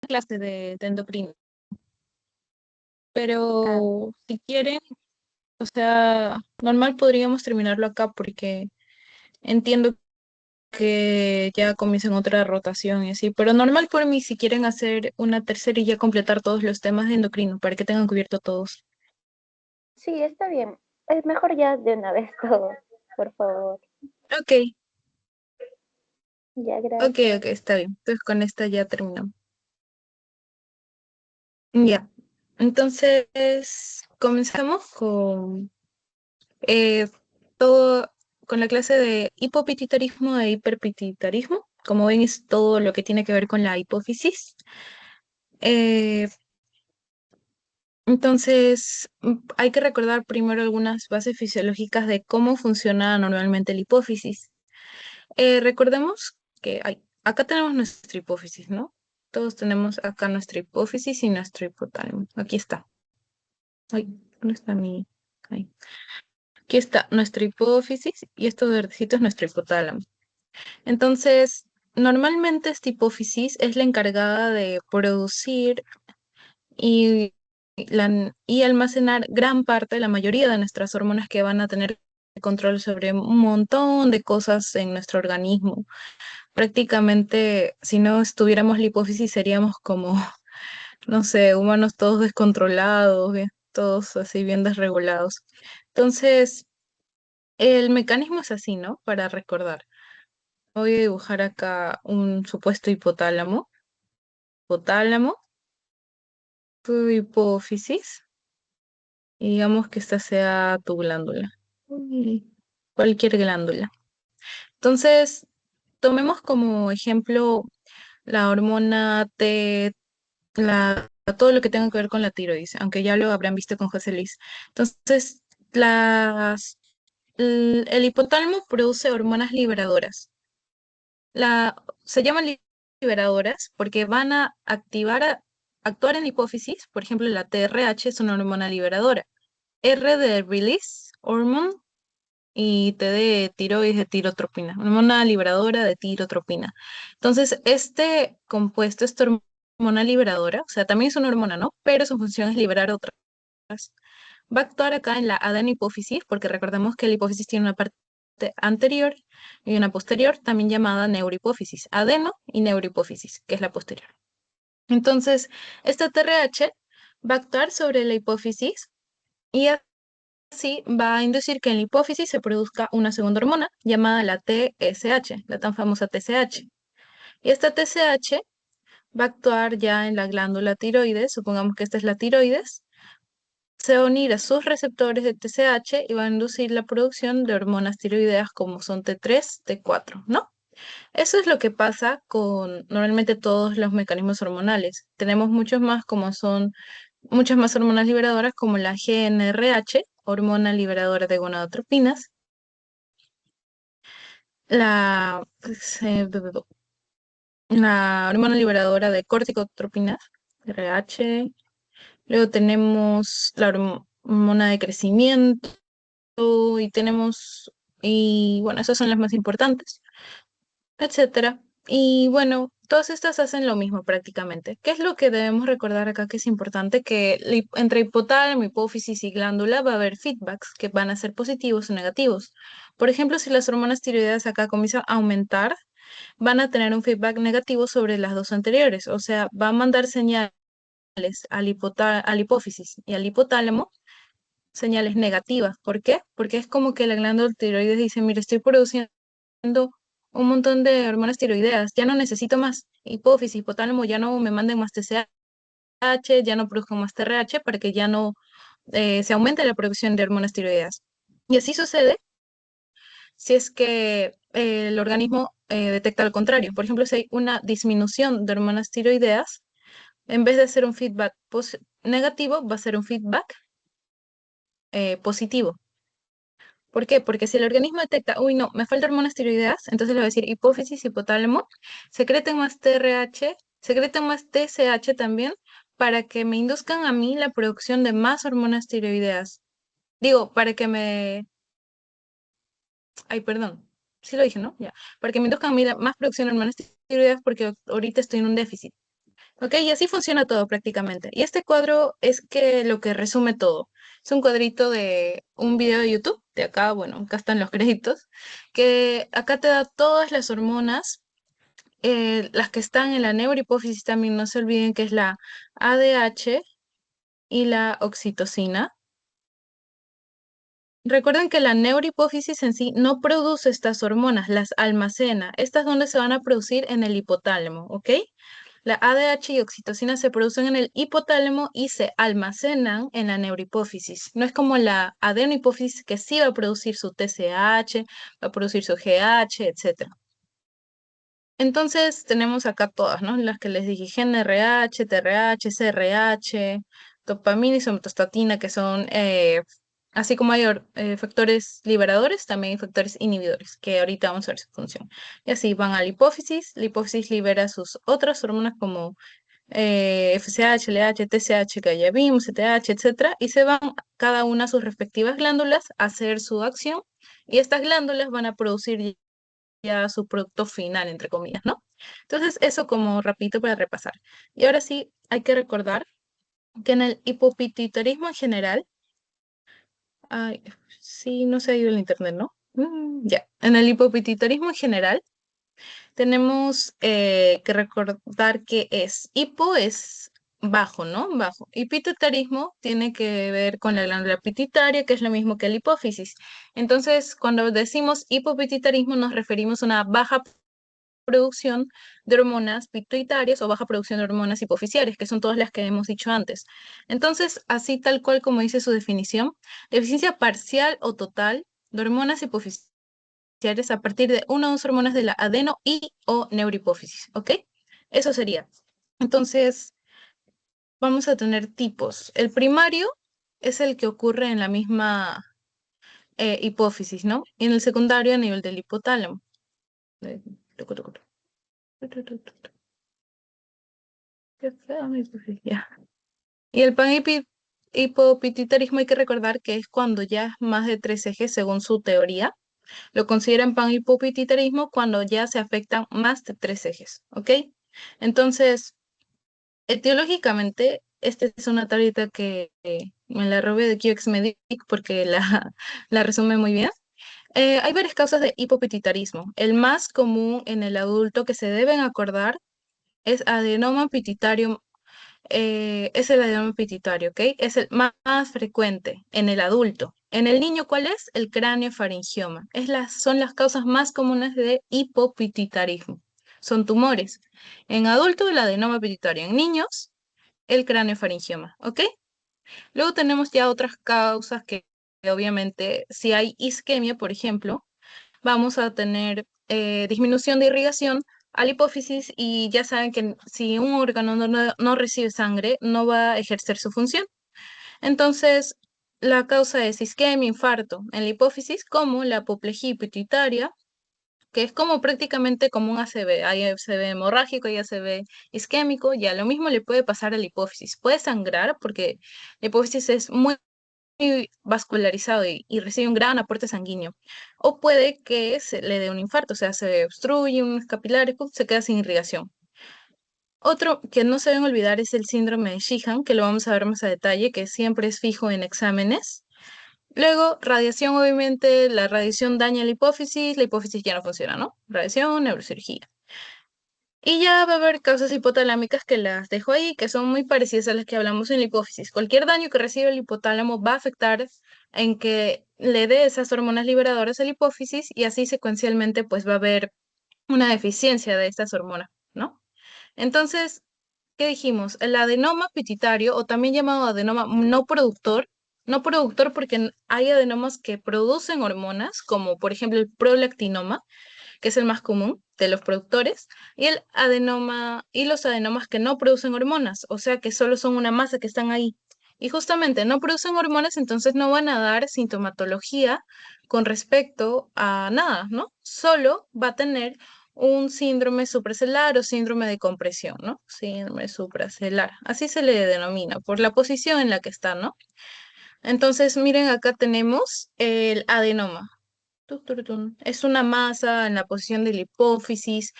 clase de endocrino, Ah, pero si quieren, o sea, normal podríamos terminarlo acá porque entiendo que ya comiencen otra rotación y así, pero normal por mí si quieren hacer una tercera y ya completar todos los temas de endocrino para que tengan cubierto todos. sí, está bien. Es mejor ya de una vez todo, por favor. Ok, Ya, ok, gracias. está bien. Entonces con esta ya terminamos. Ya. Entonces, comenzamos con eh, todo, con la clase de hipopituitarismo e hiperpituitarismo. Como ven, es todo lo que tiene que ver con la hipófisis. Eh, entonces, hay que recordar primero algunas bases fisiológicas de cómo funciona normalmente la hipófisis. Recordemos que acá tenemos nuestra hipófisis, ¿no? Todos tenemos acá nuestra hipófisis y nuestro hipotálamo. Aquí está. Ay, ¿dónde está mi...? Ahí. Aquí está nuestra hipófisis y estos verdecitos es nuestro hipotálamo. Entonces, normalmente esta hipófisis es la encargada de producir y, y almacenar gran parte, la mayoría de nuestras hormonas que van a tener control sobre un montón de cosas en nuestro organismo. Prácticamente, si no estuviéramos la hipófisis, seríamos como, no sé, humanos todos descontrolados, todos así bien desregulados. Entonces, el mecanismo es así, ¿no? Para recordar. Voy a dibujar acá un supuesto hipotálamo. Hipotálamo, tu hipófisis, y digamos que esta sea tu glándula. Mm, Cualquier glándula. Entonces, tomemos como ejemplo la hormona T, todo lo que tenga que ver con la tiroides, aunque ya lo habrán visto con José Luis. Entonces, el hipotálamo produce hormonas liberadoras. Se llaman liberadoras porque van a actuar en la hipófisis. Por ejemplo, la TRH es una hormona liberadora. R de release hormone y T de tiroides de tirotropina, hormona liberadora de tirotropina. Entonces, este compuesto, esta hormona liberadora, o sea, también es una hormona, ¿no? Pero su función es liberar otras. Va a actuar acá en la adenohipófisis, porque recordemos que la hipófisis tiene una parte anterior y una posterior, también llamada neurohipófisis, adeno y neurohipófisis, que es la posterior. Entonces, esta TRH va a actuar sobre la hipófisis y así va a inducir que en la hipófisis se produzca una segunda hormona llamada la TSH, la tan famosa TSH. Y esta TSH va a actuar ya en la glándula tiroides, supongamos que esta es la tiroides, se va a unir a sus receptores de TSH y va a inducir la producción de hormonas tiroideas como son T3, T4, ¿no? Eso es lo que pasa con normalmente todos los mecanismos hormonales. Tenemos muchos más como son muchas más hormonas liberadoras como la GnRH, hormona liberadora de gonadotropinas, la, la hormona liberadora de corticotropinas, RH. Luego tenemos la hormona de crecimiento y tenemos, y bueno, esas son las más importantes, etcétera. Y bueno, todas estas hacen lo mismo prácticamente. ¿Qué es lo que debemos recordar acá que es importante? Que entre hipotálamo, hipófisis y glándula va a haber feedbacks que van a ser positivos o negativos. Por ejemplo, si las hormonas tiroideas acá comienzan a aumentar, van a tener un feedback negativo sobre las dos anteriores. O sea, va a mandar señales al hipófisis y al hipotálamo, señales negativas. ¿Por qué? Porque es como que la glándula tiroides dice, mire, estoy produciendo un montón de hormonas tiroideas, ya no necesito más hipófisis, hipotálamo, ya no me manden más TSH, ya no produzcan más TRH para que ya no se aumente la producción de hormonas tiroideas. Y así sucede si es que el organismo detecta lo contrario. Por ejemplo, si hay una disminución de hormonas tiroideas, en vez de ser un feedback negativo, va a ser un feedback positivo. ¿Por qué? Porque si el organismo detecta, uy, no, me faltan hormonas tiroideas, entonces le va a decir hipófisis, hipotálamo, secreten más TRH, secreten más TSH también, para que me induzcan a mí la producción de más hormonas tiroideas. Digo, para que me... Ay, perdón. Sí lo dije, ¿no? Ya. Para que me induzcan a mí más producción de hormonas tiroideas porque ahorita estoy en un déficit. ¿Ok? Y así funciona todo prácticamente. Y este cuadro es que lo que resume todo. Es un cuadrito de un video de YouTube, de acá, bueno, acá están los créditos, que acá te da todas las hormonas, las que están en la neurohipófisis también, no se olviden que es la ADH y la oxitocina. Recuerden que la neurohipófisis en sí no produce estas hormonas, las almacena. Estas donde se van a producir en el hipotálamo, ¿ok? La ADH y oxitocina se producen en el hipotálamo y se almacenan en la neurohipófisis. No es como la adenohipófisis que sí va a producir su TSH, va a producir su GH, etcétera. Entonces tenemos acá todas, ¿no? Las que les dije, GnRH, TRH, CRH, dopamina y somatostatina, que son, así como hay factores liberadores, también hay factores inhibidores, que ahorita vamos a ver su función. Y así van a la hipófisis libera sus otras hormonas como FSH, LH, TSH, que ya vimos, CTH, etcétera, y se van cada una a sus respectivas glándulas a hacer su acción, y estas glándulas van a producir ya su producto final, entre comillas, ¿no? Entonces, eso como rapidito para repasar. Y ahora sí, hay que recordar que en el hipopituitarismo en general, ay, sí, no se ha ido el internet, ¿no? Ya, en el hipopituitarismo en general, tenemos que recordar que es hipo es bajo, ¿no? Bajo. Y pituitarismo tiene que ver con la glándula pituitaria, que es lo mismo que la hipófisis. Entonces, cuando decimos hipopituitarismo, nos referimos a una baja producción de hormonas pituitarias o baja producción de hormonas hipofisiarias, que son todas las que hemos dicho antes. Entonces, así tal cual como dice su definición, deficiencia parcial o total de hormonas hipofisiarias a partir de una o dos hormonas de la adeno y o neurohipófisis, ¿ok? Eso sería. Entonces, vamos a tener tipos. El primario es el que ocurre en la misma hipófisis, ¿no? Y en el secundario a nivel del hipotálamo. Tucu, tucu, tucu, tucu, tucu, tucu. Qué feo mi hipófisis, ya. Y el hipopituitarismo hay que recordar que es cuando ya es más de tres ejes según su teoría. Lo consideran panhipopituitarismo cuando ya se afectan más de tres ejes, ¿ok? Entonces, etiológicamente, esta es una tablita que me la robé de QXMedic porque la resume muy bien. Hay varias causas de hipopituitarismo. El más común en el adulto que se deben acordar es adenoma pituitario, es el adenoma pituitario, ¿ok? Es el más frecuente en el adulto. En el niño, ¿cuál es? El cráneofaringioma. Son las causas más comunes de hipopituitarismo. Son tumores. En adultos, el adenoma pituitario. En niños, el cráneofaringioma, ¿ok? Luego tenemos ya otras causas que obviamente, si hay isquemia, por ejemplo, vamos a tener disminución de irrigación a la hipófisis y ya saben que si un órgano no recibe sangre, no va a ejercer su función. Entonces, la causa es isquemia, infarto en la hipófisis, como la apoplejía pituitaria, que es como prácticamente como un ACV. Hay ACV hemorrágico, hay ACV isquémico, ya lo mismo le puede pasar a la hipófisis. Puede sangrar porque la hipófisis es muy vascularizado y recibe un gran aporte sanguíneo. O puede que se le dé un infarto, o sea, se obstruye un capilar y ¡pum! Se queda sin irrigación. Otro que no se deben olvidar es el síndrome de Sheehan, que lo vamos a ver más a detalle, que siempre es fijo en exámenes. Luego, radiación, obviamente, la radiación daña la hipófisis ya no funciona, ¿no? Radiación, neurocirugía. Y ya va a haber causas hipotalámicas que las dejo ahí, que son muy parecidas a las que hablamos en la hipófisis. Cualquier daño que recibe el hipotálamo va a afectar en que le dé esas hormonas liberadoras a la hipófisis y así secuencialmente pues va a haber una deficiencia de estas hormonas, ¿no? Entonces, ¿qué dijimos? El adenoma pituitario o también llamado adenoma no productor porque hay adenomas que producen hormonas, como por ejemplo el prolactinoma, que es el más común de los productores, y el adenoma y los adenomas que no producen hormonas, o sea que solo son una masa que están ahí. Y justamente no producen hormonas, entonces no van a dar sintomatología con respecto a nada, ¿no? Solo va a tener un síndrome supracelular o síndrome de compresión, ¿no? Síndrome supracelular, así se le denomina por la posición en la que está, ¿no? Entonces, miren, acá tenemos el adenoma. Es una masa en la posición de la hipófisis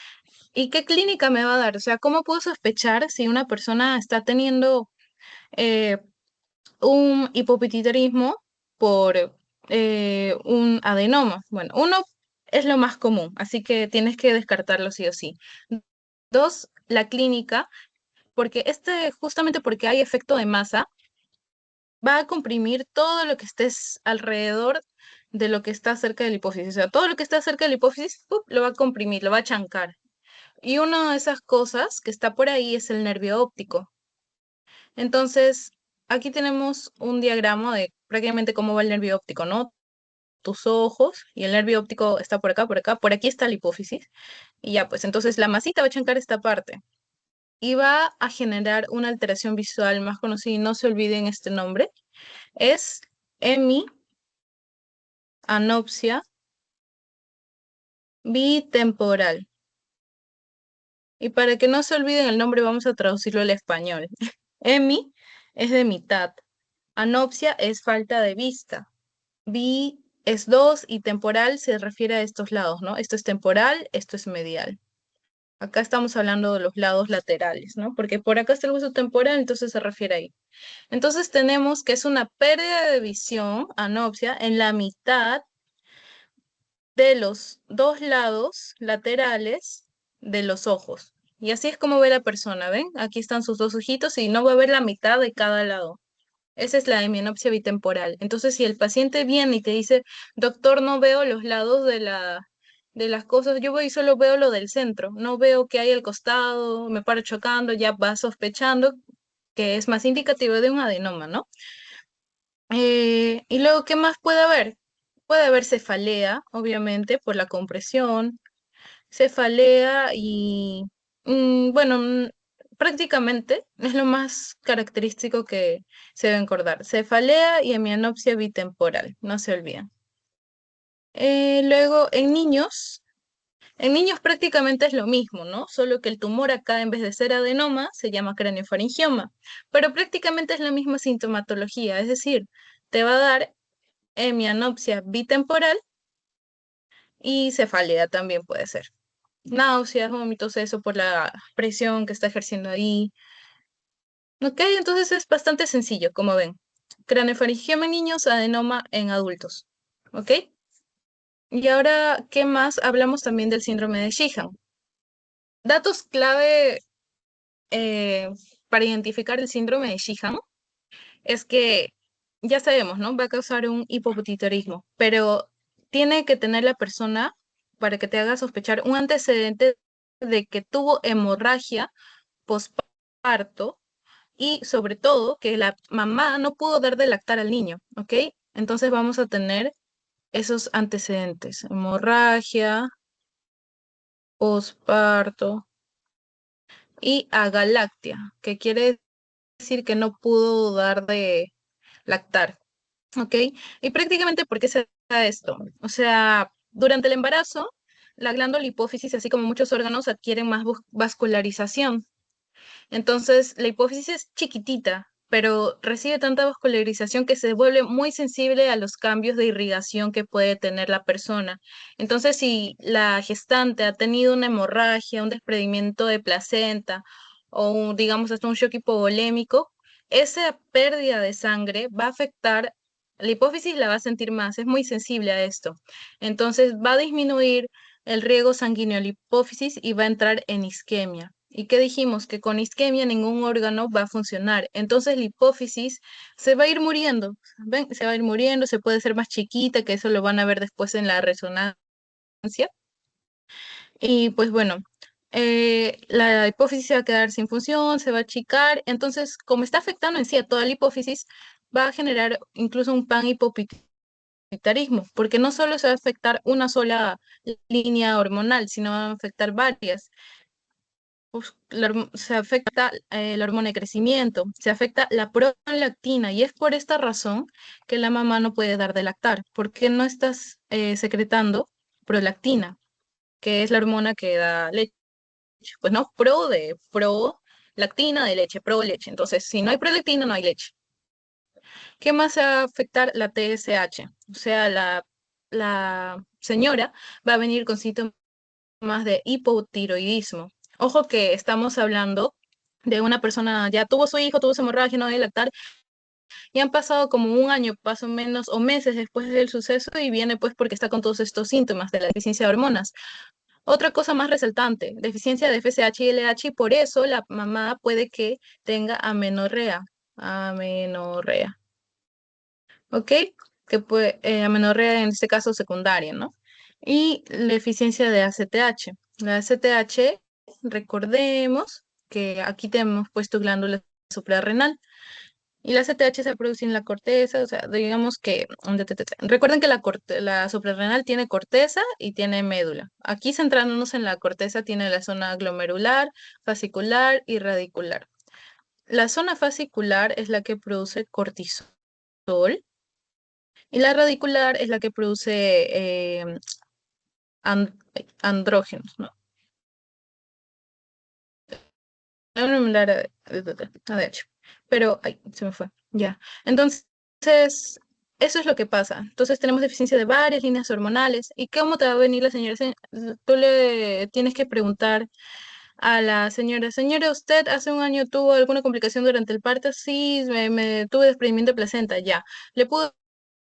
¿Y qué clínica me va a dar? O sea, ¿cómo puedo sospechar si una persona está teniendo eh, un hipopituitarismo por un adenoma? Bueno, uno es lo más común, así que tienes que descartarlo sí o sí. Dos, la clínica, porque justamente porque hay efecto de masa, va a comprimir todo lo que estés alrededor de lo que está cerca de la hipófisis. O sea, todo lo que está cerca de la hipófisis, ¡pup!, lo va a comprimir, lo va a chancar. Y una de esas cosas que está por ahí es el nervio óptico. Entonces, aquí tenemos un diagrama de prácticamente cómo va el nervio óptico, ¿no? Tus ojos y el nervio óptico está por acá, por aquí está la hipófisis. Y ya, pues entonces la masita va a chancar esta parte y va a generar una alteración visual más conocida, y no se olviden este nombre, es hemianopsia bitemporal. Y para que no se olviden el nombre, vamos a traducirlo al español. Hemi es de mitad, anopsia es falta de vista, bi es dos y temporal se refiere a estos lados, ¿no? Esto es temporal, esto es medial. Acá estamos hablando de los lados laterales, ¿no? Porque por acá está el hueso temporal, entonces se refiere ahí. Entonces tenemos que es una pérdida de visión, anopsia, en la mitad de los dos lados laterales de los ojos. Y así es como ve la persona, ¿ven? Aquí están sus dos ojitos y no va a ver la mitad de cada lado. Esa es la hemianopsia bitemporal. Entonces, si el paciente viene y te dice, doctor, no veo los lados de las cosas, yo voy y solo veo lo del centro, no veo que hay al costado, me paro chocando, ya va sospechando que es más indicativo de un adenoma, ¿no? Y luego, ¿qué más puede haber? Puede haber cefalea, obviamente, por la compresión, cefalea y, bueno, prácticamente es lo más característico que se debe acordar. Cefalea y hemianopsia bitemporal, no se olviden. Luego, en niños prácticamente es lo mismo, ¿no? Solo que el tumor acá, en vez de ser adenoma, se llama craniofaringioma, pero prácticamente es la misma sintomatología, es decir, te va a dar hemianopsia bitemporal y cefalea también puede ser. Náuseas, vómitos, eso por la presión que está ejerciendo ahí. Ok, entonces es bastante sencillo, como ven. Craneofaringioma en niños, adenoma en adultos. Ok, y ahora, ¿qué más? Hablamos también del síndrome de Sheehan. Datos clave eh, para identificar el síndrome de Sheehan es que ya sabemos, ¿no? Va a causar un hipopituitarismo, pero tiene que tener la persona, para que te haga sospechar, un antecedente de que tuvo hemorragia posparto y sobre todo que la mamá no pudo dar de lactar al niño, ¿ok? Entonces vamos a tener esos antecedentes, hemorragia, posparto y agalactia, que quiere decir que no pudo dar de lactar, ¿ok? Y prácticamente, ¿por qué se da esto? O sea, durante el embarazo, la glándula hipófisis, así como muchos órganos, adquieren más vascularización. Entonces, la hipófisis es chiquitita, pero recibe tanta vascularización que se vuelve muy sensible a los cambios de irrigación que puede tener la persona. Entonces, si la gestante ha tenido una hemorragia, un desprendimiento de placenta o digamos hasta un shock hipovolémico, esa pérdida de sangre va a afectar, la hipófisis la va a sentir más, es muy sensible a esto. Entonces, va a disminuir el riego sanguíneo a la hipófisis y va a entrar en isquemia. ¿Y qué dijimos? Que con isquemia ningún órgano va a funcionar. Entonces la hipófisis se va a ir muriendo. ¿Ven? Se va a ir muriendo, se puede ser más chiquita, que eso lo van a ver después en la resonancia. Y pues bueno, la hipófisis se va a quedar sin función, se va a achicar. Entonces, como está afectando en sí a toda la hipófisis, va a generar incluso un panhipopituitarismo, porque no solo se va a afectar una sola línea hormonal, sino va a afectar varias. Se afecta la hormona de crecimiento, se afecta la prolactina y es por esta razón que la mamá no puede dar de lactar, porque no estás secretando prolactina, que es la hormona que da leche. Pues no, prolactina de leche, pro leche. Entonces, si no hay prolactina, no hay leche. ¿Qué más se va a afectar? La TSH. O sea, la señora va a venir con síntomas síntomas de hipotiroidismo. Ojo que estamos hablando de una persona, ya tuvo su hijo, tuvo su hemorragia, no debe lactar, y han pasado como un año, más o menos, o meses después del suceso, y viene pues porque está con todos estos síntomas de la deficiencia de hormonas. Otra cosa más resaltante, deficiencia de FSH y LH, y por eso la mamá puede que tenga amenorrea. Amenorrea. ¿Ok? Que puede, amenorrea en este caso secundaria, ¿no? Y la deficiencia de ACTH. La ACTH, recordemos que aquí tenemos puesto glándula suprarrenal. Y la ACTH se produce en la corteza, o sea, digamos que, recuerden que la suprarrenal tiene corteza y tiene médula. Aquí centrándonos en la corteza, tiene la zona glomerular, fascicular y radicular. La zona fascicular es la que produce cortisol y la radicular es la que produce and- andrógenos, ¿no? ADH. Pero, ay, se me fue. Ya. Entonces, eso es lo que pasa. Entonces, tenemos deficiencia de varias líneas hormonales. ¿Y cómo te va a venir la señora? Tú le tienes que preguntar a la señora, señora, ¿usted hace un año tuvo alguna complicación durante el parto? Sí, me tuve desprendimiento de placenta, ya. ¿Le pudo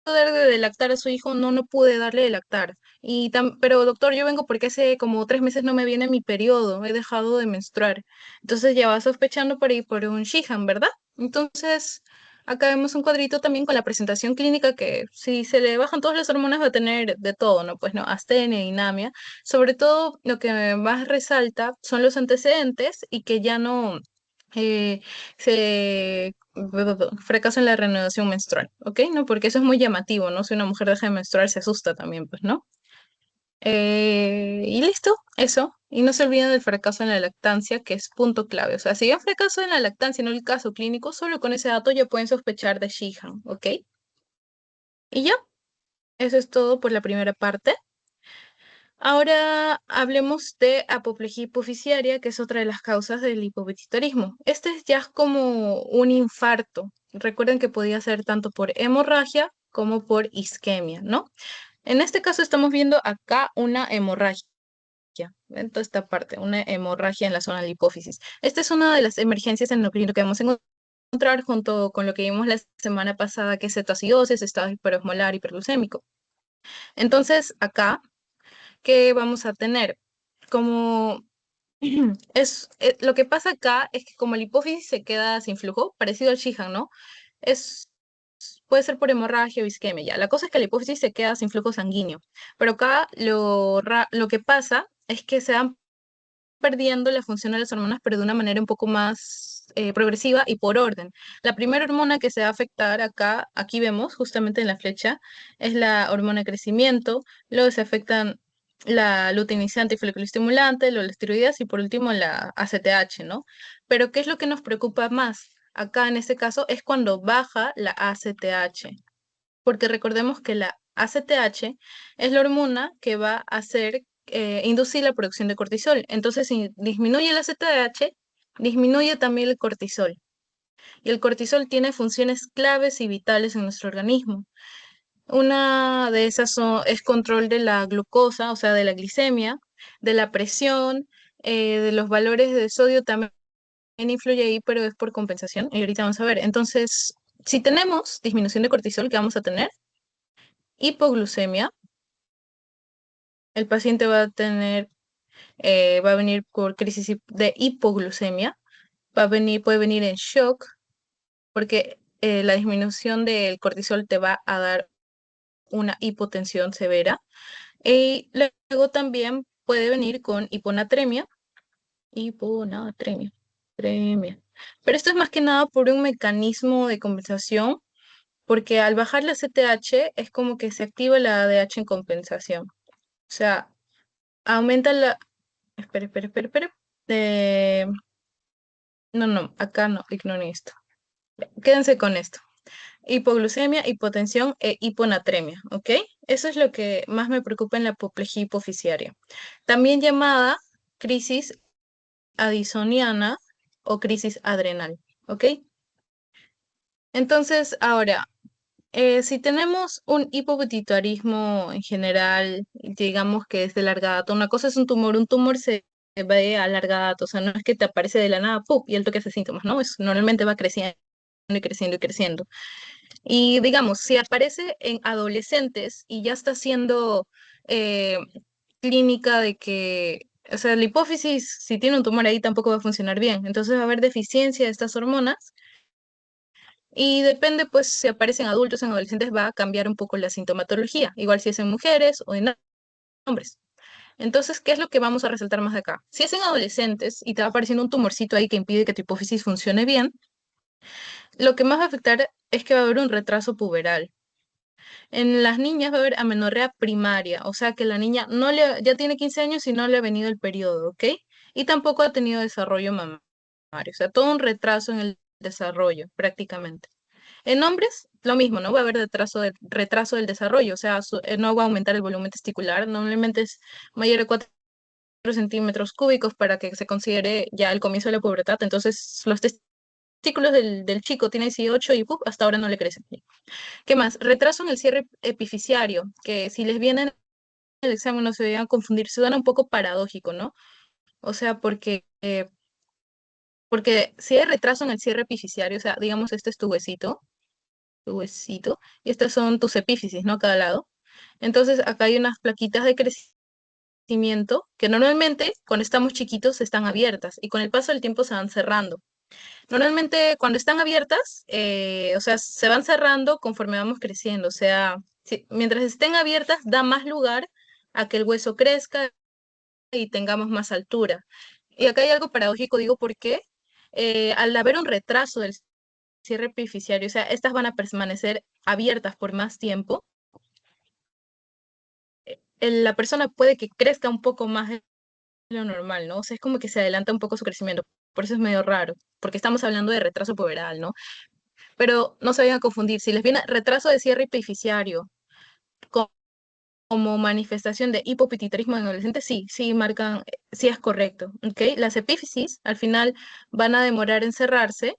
dar de lactar a su hijo? No, no pude darle de lactar. Pero doctor, yo vengo porque hace como 3 meses no me viene mi periodo, he dejado de menstruar. Entonces ya va sospechando por ahí por un Sheehan, ¿verdad? Entonces, acá vemos un cuadrito también con la presentación clínica que si se le bajan todas las hormonas va a tener de todo, ¿no? Pues no, astenia, dinamia. Sobre todo lo que más resalta son los antecedentes y que ya no eh, se fracaso en la renovación menstrual, ¿ok? ¿No? Porque eso es muy llamativo, ¿no? Si una mujer deja de menstruar se asusta también, pues, ¿no? Y listo, eso. Y no se olviden del fracaso en la lactancia, que es punto clave. O sea, si hay un fracaso en la lactancia, no el caso clínico, solo con ese dato ya pueden sospechar de Sheehan, ¿ok? Y ya, eso es todo por la primera parte. Ahora hablemos de apoplejía hipoficiaria, que es otra de las causas del hipopituitarismo. Este es ya como un infarto. Recuerden que podía ser tanto por hemorragia como por isquemia, ¿no? En este caso estamos viendo acá una hemorragia. En toda esta parte, una hemorragia en la zona de la hipófisis. Esta es una de las emergencias endocrino que vamos a encontrar junto con lo que vimos la semana pasada, que es cetoacidosis, estado hiperosmolar, hiperglucémico. Entonces, acá que vamos a tener. Como lo que pasa acá es que como la hipófisis se queda sin flujo, parecido al Sheehan, ¿no? Es, puede ser por hemorragia o isquemia, ya. La cosa es que la hipófisis se queda sin flujo sanguíneo, pero acá lo que pasa es que se van perdiendo la función de las hormonas, pero de una manera un poco más progresiva y por orden. La primera hormona que se va a afectar acá, aquí vemos justamente en la flecha, es la hormona de crecimiento, luego se afectan la luteinizante y folículo-estimulante, los esteroides y por último la ACTH, ¿no? Pero ¿qué es lo que nos preocupa más? Acá en este caso es cuando baja la ACTH, porque recordemos que la ACTH es la hormona que va a hacer, inducir la producción de cortisol. Entonces, si disminuye la ACTH, disminuye también el cortisol. Y el cortisol tiene funciones claves y vitales en nuestro organismo. Una de esas es control de la glucosa, o sea, de la glicemia, de la presión, de los valores de sodio también influye ahí, pero es por compensación. Y ahorita vamos a ver. Entonces, si tenemos disminución de cortisol, ¿qué vamos a tener? Hipoglucemia. El paciente va a tener, va a venir por crisis de hipoglucemia, puede venir en shock, porque la disminución del cortisol te va a dar una hipotensión severa. Y luego también puede venir con hiponatremia, hiponatremia, tremia. Pero esto es más que nada por un mecanismo de compensación, porque al bajar la CTH es como que se activa la ADH en compensación. O sea, aumenta la, espera. Eh, no, acá no, ignoren esto. Quédense con esto. Hipoglucemia, hipotensión e hiponatremia, ¿ok? Eso es lo que más me preocupa en la apoplejía hipoficiaria. También llamada crisis addisoniana o crisis adrenal, ¿ok? Entonces, ahora, Si tenemos un hipopituitarismo en general, digamos que es de larga data, una cosa es un tumor se ve a larga data, o sea, no es que te aparece de la nada, ¡pum! Y el toque hace síntomas, ¿no? Normalmente va creciendo y creciendo y creciendo. Y digamos, si aparece en adolescentes y ya está siendo eh, clínica de que, o sea, la hipófisis, si tiene un tumor ahí, tampoco va a funcionar bien. Entonces va a haber deficiencia de estas hormonas y depende, pues, si aparecen adultos, en adolescentes, va a cambiar un poco la sintomatología, igual si es en mujeres o en hombres. Entonces, ¿qué es lo que vamos a resaltar más de acá? Si es en adolescentes y te va apareciendo un tumorcito ahí que impide que tu hipófisis funcione bien, lo que más va a afectar es que va a haber un retraso puberal. En las niñas va a haber amenorrea primaria, o sea que la niña no le, ya tiene 15 años y no le ha venido el periodo, ¿ok? Y tampoco ha tenido desarrollo mamario, o sea, todo un retraso en el desarrollo prácticamente. En hombres, lo mismo, no va a haber retraso del desarrollo, o sea, no va a aumentar el volumen testicular, normalmente es mayor de 4 centímetros cúbicos para que se considere ya el comienzo de la pubertad, entonces los testículos del chico tienen 18 y ¡puf! Hasta ahora no le crecen. ¿Qué más? Retraso en el cierre epifisiario, que si les viene en el examen no se vayan a confundir, suena un poco paradójico, ¿no? O sea, porque si hay retraso en el cierre epifisiario, o sea, digamos, este es tu huesito, y estas son tus epífisis, ¿no? A cada lado. Entonces, acá hay unas plaquitas de crecimiento que normalmente cuando estamos chiquitos están abiertas y con el paso del tiempo se van cerrando. Normalmente cuando están abiertas, o sea, se van cerrando conforme vamos creciendo. O sea, mientras estén abiertas, da más lugar a que el hueso crezca y tengamos más altura. Y acá hay algo paradójico, digo, porque al haber un retraso del cierre epifisiario, o sea, estas van a permanecer abiertas por más tiempo, la persona puede que crezca un poco más de lo normal, ¿no? O sea, es como que se adelanta un poco su crecimiento. Por eso es medio raro, porque estamos hablando de retraso puberal, ¿no? Pero no se vayan a confundir. Si les viene retraso de cierre epifisiario como manifestación de hipopituitarismo en adolescentes, sí, sí marcan, sí es correcto, ¿ok? Las epífisis al final van a demorar en cerrarse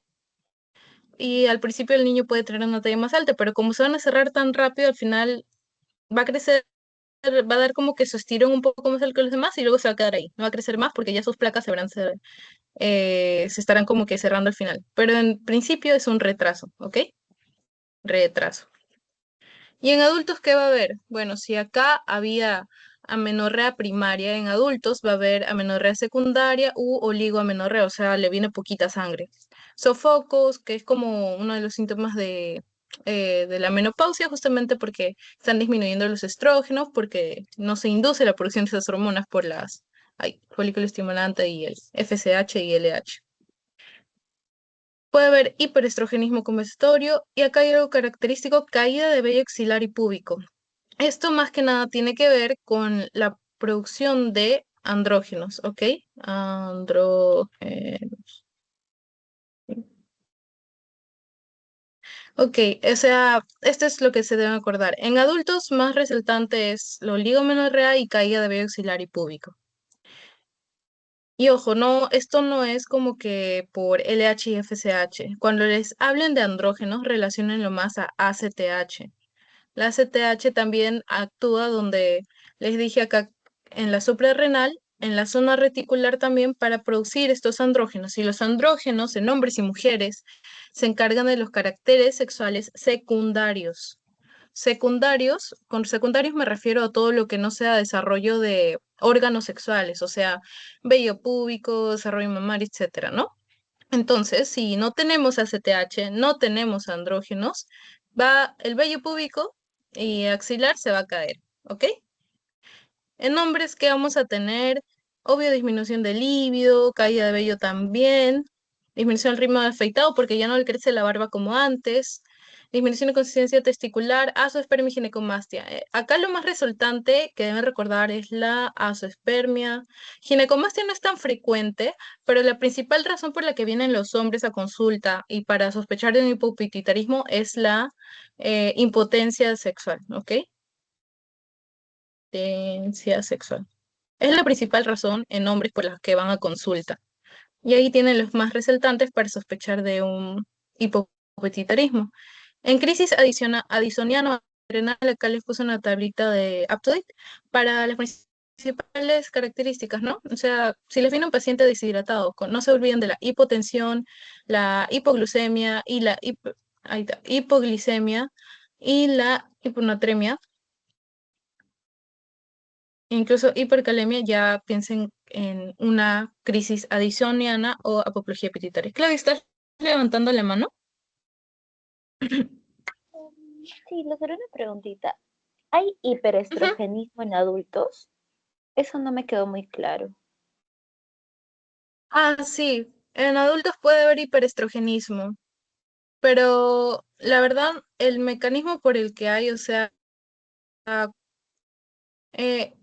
y al principio el niño puede tener una talla más alta, pero como se van a cerrar tan rápido, al final va a crecer, va a dar como que su estirón un poco más alto que los demás y luego se va a quedar ahí. No va a crecer más porque ya sus placas se estarán como que cerrando al final. Pero en principio es un retraso, ¿ok? Retraso. ¿Y en adultos qué va a haber? Bueno, si acá había amenorrea primaria, en adultos va a haber amenorrea secundaria u oligoamenorrea, o sea, le viene poquita sangre. Sofocos, que es como uno de los síntomas de la menopausia, justamente porque están disminuyendo los estrógenos, porque no se induce la producción de esas hormonas por folículo estimulante y el FSH y LH. Puede haber hiperestrogenismo compensatorio y acá hay algo característico, caída de vello axilar y púbico. Esto más que nada tiene que ver con la producción de andrógenos, ¿ok? Andrógenos. Ok, o sea, esto es lo que se debe acordar. En adultos más resaltante es la oligomenorrea y caída de vello axilar y púbico. Y ojo, no, esto no es como que por LH y FSH. Cuando les hablen de andrógenos, relacionenlo más a ACTH. La ACTH también actúa donde les dije acá en la suprarrenal, en la zona reticular también para producir estos andrógenos. Y los andrógenos en hombres y mujeres se encargan de los caracteres sexuales secundarios. Secundarios, con secundarios me refiero a todo lo que no sea desarrollo de órganos sexuales, o sea, vello púbico, desarrollo mamario, etcétera, ¿no? Entonces, si no tenemos ACTH, no tenemos andrógenos, va el vello púbico y axilar se va a caer, ¿ok? En hombres, ¿qué vamos a tener? Obvio, disminución del líbido, caída de vello también, disminución del ritmo de afeitado porque ya no le crece la barba como antes, disminución de consistencia testicular, azoospermia y ginecomastia. Acá lo más resultante que deben recordar es la azoospermia. Ginecomastia no es tan frecuente, pero la principal razón por la que vienen los hombres a consulta y para sospechar de un hipopituitarismo es la impotencia sexual, ¿ok? Impotencia sexual. Es la principal razón en hombres por las que van a consulta. Y ahí tienen los más resaltantes para sospechar de un hipopituitarismo. En crisis addisoniano adrenal, acá les puse una tablita de UpToDate para las principales características, ¿no? O sea, si les viene un paciente deshidratado, no se olviden de la hipotensión, la hipoglucemia y ahí está, hipoglicemia y la hiponatremia, incluso hipercalemia, ya piensen en una crisis addisoniana o apoplejía pituitaria. Claudia, ¿estás levantando la mano? Sí, les haré una preguntita. ¿Hay Ujú. hiperestrogenismo en adultos? Eso no me quedó muy claro. Ah, sí, en adultos puede haber hiperestrogenismo, pero la verdad, el mecanismo por el que hay, o sea, eh,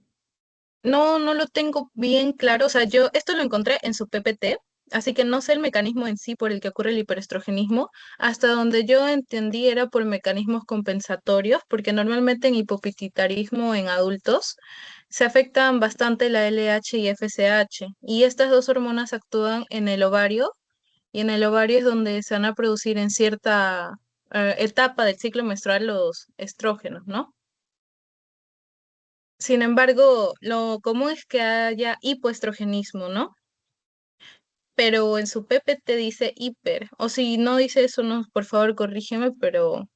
no lo tengo bien claro. O sea, yo esto lo encontré en su PPT, así que no sé el mecanismo en sí por el que ocurre el hiperestrogenismo. Hasta donde yo entendí era por mecanismos compensatorios, porque normalmente en hipopituitarismo en adultos se afectan bastante la LH y FSH, y estas dos hormonas actúan en el ovario, y en el ovario es donde se van a producir en cierta etapa del ciclo menstrual los estrógenos, ¿no? Sin embargo, lo común es que haya hipoestrogenismo, ¿no? Pero en su PPT dice hiper, o si no dice eso, no, por favor corrígeme, pero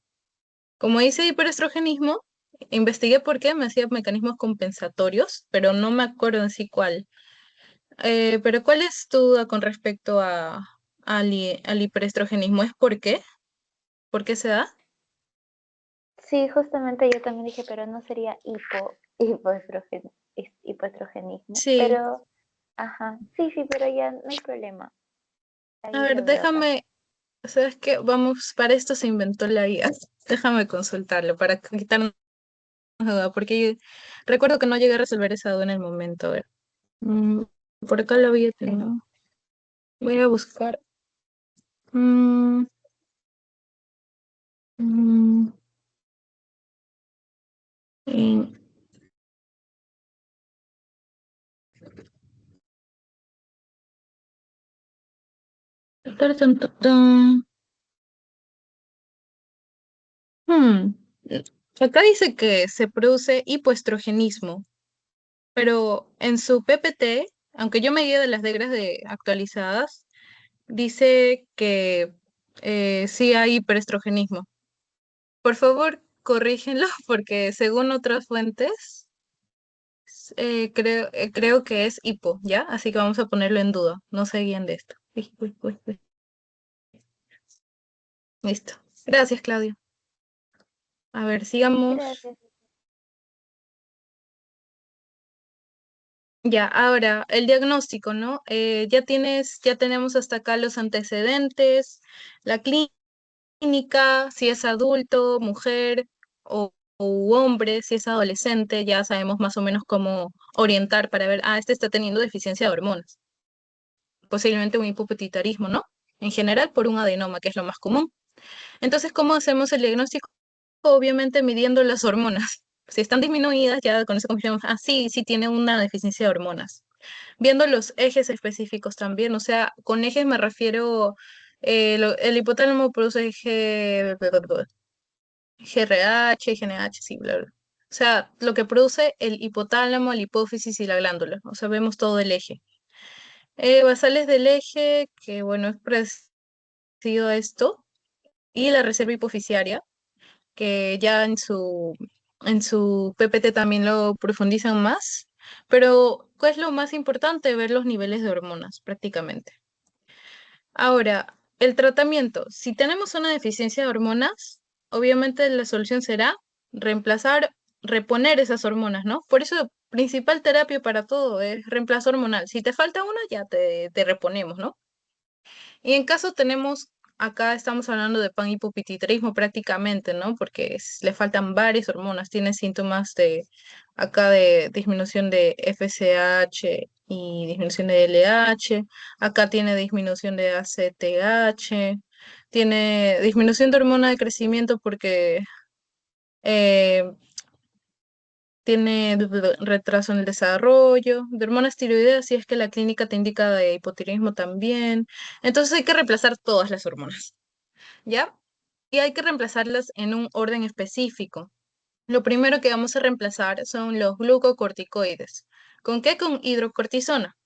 como dice hiperestrogenismo, investigué por qué, me hacía mecanismos compensatorios, pero no me acuerdo en sí cuál. Pero ¿cuál es tu duda con respecto al hiperestrogenismo? ¿Es por qué? ¿Por qué se da? Sí, justamente yo también dije, pero no sería hipoestrogenismo. Sí, Pero, ajá, sí, sí, pero ya no hay problema. a Ahí ver, lo veo acá. déjame, ¿sabes qué? Vamos, para esto se inventó la IA. Déjame consultarlo para quitarnos duda, porque recuerdo que no llegué a resolver esa duda en el momento. A ver. Mm, por acá lo había tenido. Voy a buscar. Mm, mm, en- tar, tan, tan, tan. Hmm, Acá dice que se produce hipoestrogenismo, pero en su PPT, aunque yo me guíe de las reglas actualizadas, dice que sí hay hiperestrogenismo. Por favor, corrígenlo, porque según otras fuentes, creo que es hipo, ¿ya? Así que vamos a ponerlo en duda. No se guíen de esto. Uy, uy, uy, uy. Listo. Gracias, Claudio. A ver, sigamos. Gracias. Ya, ahora, el diagnóstico, ¿no? Ya tenemos hasta acá los antecedentes, la clínica, si es adulto, mujer o hombre, si es adolescente, ya sabemos más o menos cómo orientar para ver, este está teniendo deficiencia de hormonas, posiblemente un hipopituitarismo, ¿no? En general por un adenoma, que es lo más común. Entonces, ¿cómo hacemos el diagnóstico? Obviamente midiendo las hormonas. Si están disminuidas, ya con eso confirmamos, sí, sí tiene una deficiencia de hormonas. Viendo los ejes específicos también, o sea, con ejes me refiero, el hipotálamo produce GRH, GNH, sí, bla, bla. O sea, lo que produce el hipotálamo, la hipófisis y la glándula. O sea, vemos todo el eje. Basales del eje, que bueno, es parecido a esto, y la reserva hipofisiaria, que ya en su PPT también lo profundizan más, pero ¿cuál es lo más importante? Ver los niveles de hormonas prácticamente. Ahora, el tratamiento. Si tenemos una deficiencia de hormonas, obviamente la solución será reemplazar, reponer esas hormonas, ¿no? Por eso, principal terapia para todo es reemplazo hormonal. Si te falta una, ya te reponemos, ¿no? Y en caso tenemos, acá estamos hablando de panhipopituitarismo prácticamente, ¿no? Porque le faltan varias hormonas, tiene síntomas acá de disminución de FSH y disminución de LH, acá tiene disminución de ACTH, tiene disminución de hormona de crecimiento porque eh, tiene retraso en el desarrollo, de hormonas tiroideas, si es que la clínica te indica de hipotiroidismo también. Entonces hay que reemplazar todas las hormonas, ¿ya? y hay que reemplazarlas en un orden específico. Lo primero que vamos a reemplazar son los glucocorticoides. ¿Con qué? Con hidrocortisona.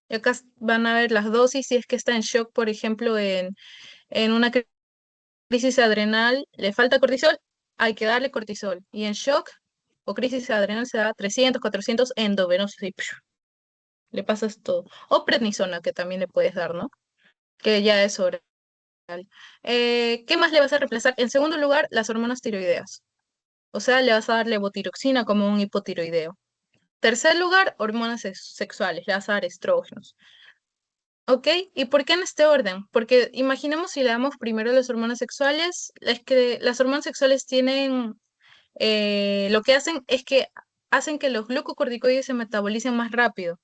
Y acá van a ver las dosis si es que está en shock, por ejemplo, en una crisis adrenal, le falta cortisol, hay que darle cortisol. Y en shock o crisis adrenal se da 300, 400 endovenosos y le pasas todo. O prednisona, que también le puedes dar, ¿no? Que ya es oral. ¿Qué más le vas a reemplazar? En segundo lugar, las hormonas tiroideas. O sea, le vas a dar levotiroxina como un hipotiroideo. Tercer lugar, hormonas sexuales, le vas a dar estrógenos. ¿Ok? ¿Y por qué en este orden? Porque imaginemos si le damos primero las hormonas sexuales, es que las hormonas sexuales tienen, lo que hacen es que hacen que los glucocorticoides se metabolicen más rápido.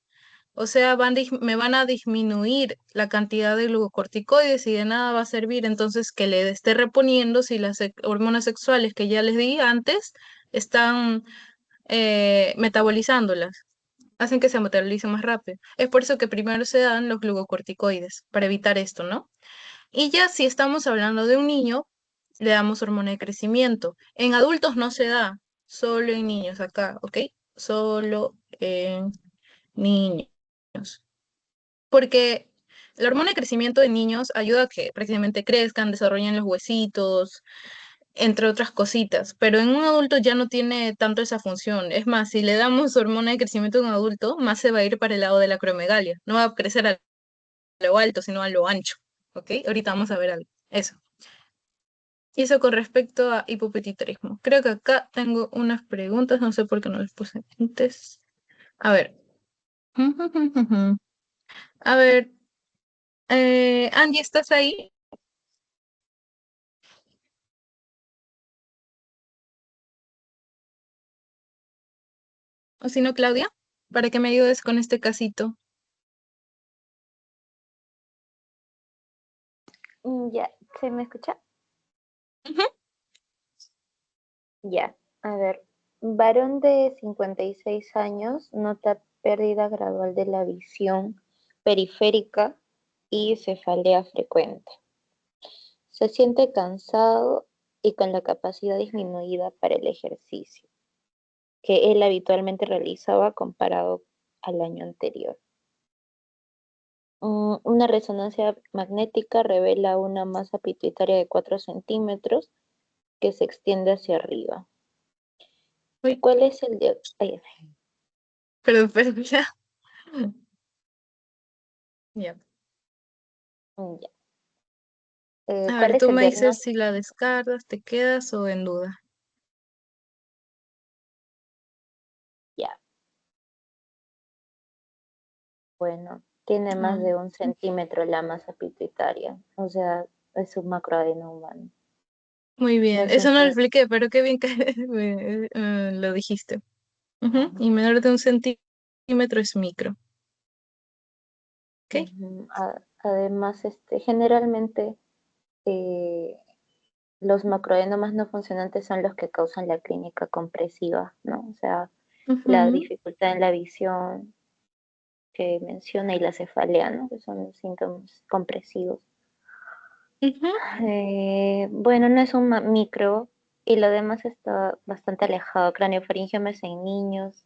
O sea, me van a disminuir la cantidad de glucocorticoides y de nada va a servir entonces que le esté reponiendo si las hormonas sexuales que ya les di antes están metabolizándolas. Hacen que se metabolice más rápido. Es por eso que primero se dan los glucocorticoides, para evitar esto, ¿no? Y ya si estamos hablando de un niño, le damos hormona de crecimiento. En adultos no se da, solo en niños acá, ¿ok? Solo en niños. Porque la hormona de crecimiento de niños ayuda a que prácticamente crezcan, desarrollen los huesitos, entre otras cositas, pero en un adulto ya no tiene tanto esa función. Es más, si le damos hormona de crecimiento a un adulto, más se va a ir para el lado de la acromegalia. No va a crecer a lo alto, sino a lo ancho. ¿Ok? Ahorita vamos a ver eso. Y eso con respecto a hipopituitarismo. Creo que acá tengo unas preguntas, no sé por qué no las puse antes. A ver. A ver, Angie, ¿estás ahí? O si no, Claudia, para que me ayudes con este casito. Ya, ¿se me escucha? Ujú. Ya, a ver. Varón de 56 años nota pérdida gradual de la visión periférica y cefalea frecuente. Se siente cansado y con la capacidad disminuida para el ejercicio, que él habitualmente realizaba comparado al año anterior. Una resonancia magnética revela una masa pituitaria de 4 centímetros que se extiende hacia arriba. Uy, ¿Cuál es el de... pero ya. Ya. ya. A ¿Cuál ver, es tú el me dices diagnóstico? si la descartas, te quedas o en duda. Ya, bueno, tiene más Ah, de 1 centímetro la masa pituitaria, o sea, es un macroadeno humano. muy No bien, es un... eso no lo expliqué, pero qué bien que lo dijiste. Ujú. Y menor de un centímetro es micro. ¿Ok? Además, generalmente eh, los macroadenomas no funcionantes son los que causan la clínica compresiva, ¿no? O sea, la Ujú, dificultad en la visión que menciona y la cefalea, ¿no? Que son los síntomas compresivos. ujú. Bueno, no es un micro y lo demás está bastante alejado. Craneofaringiomas en niños,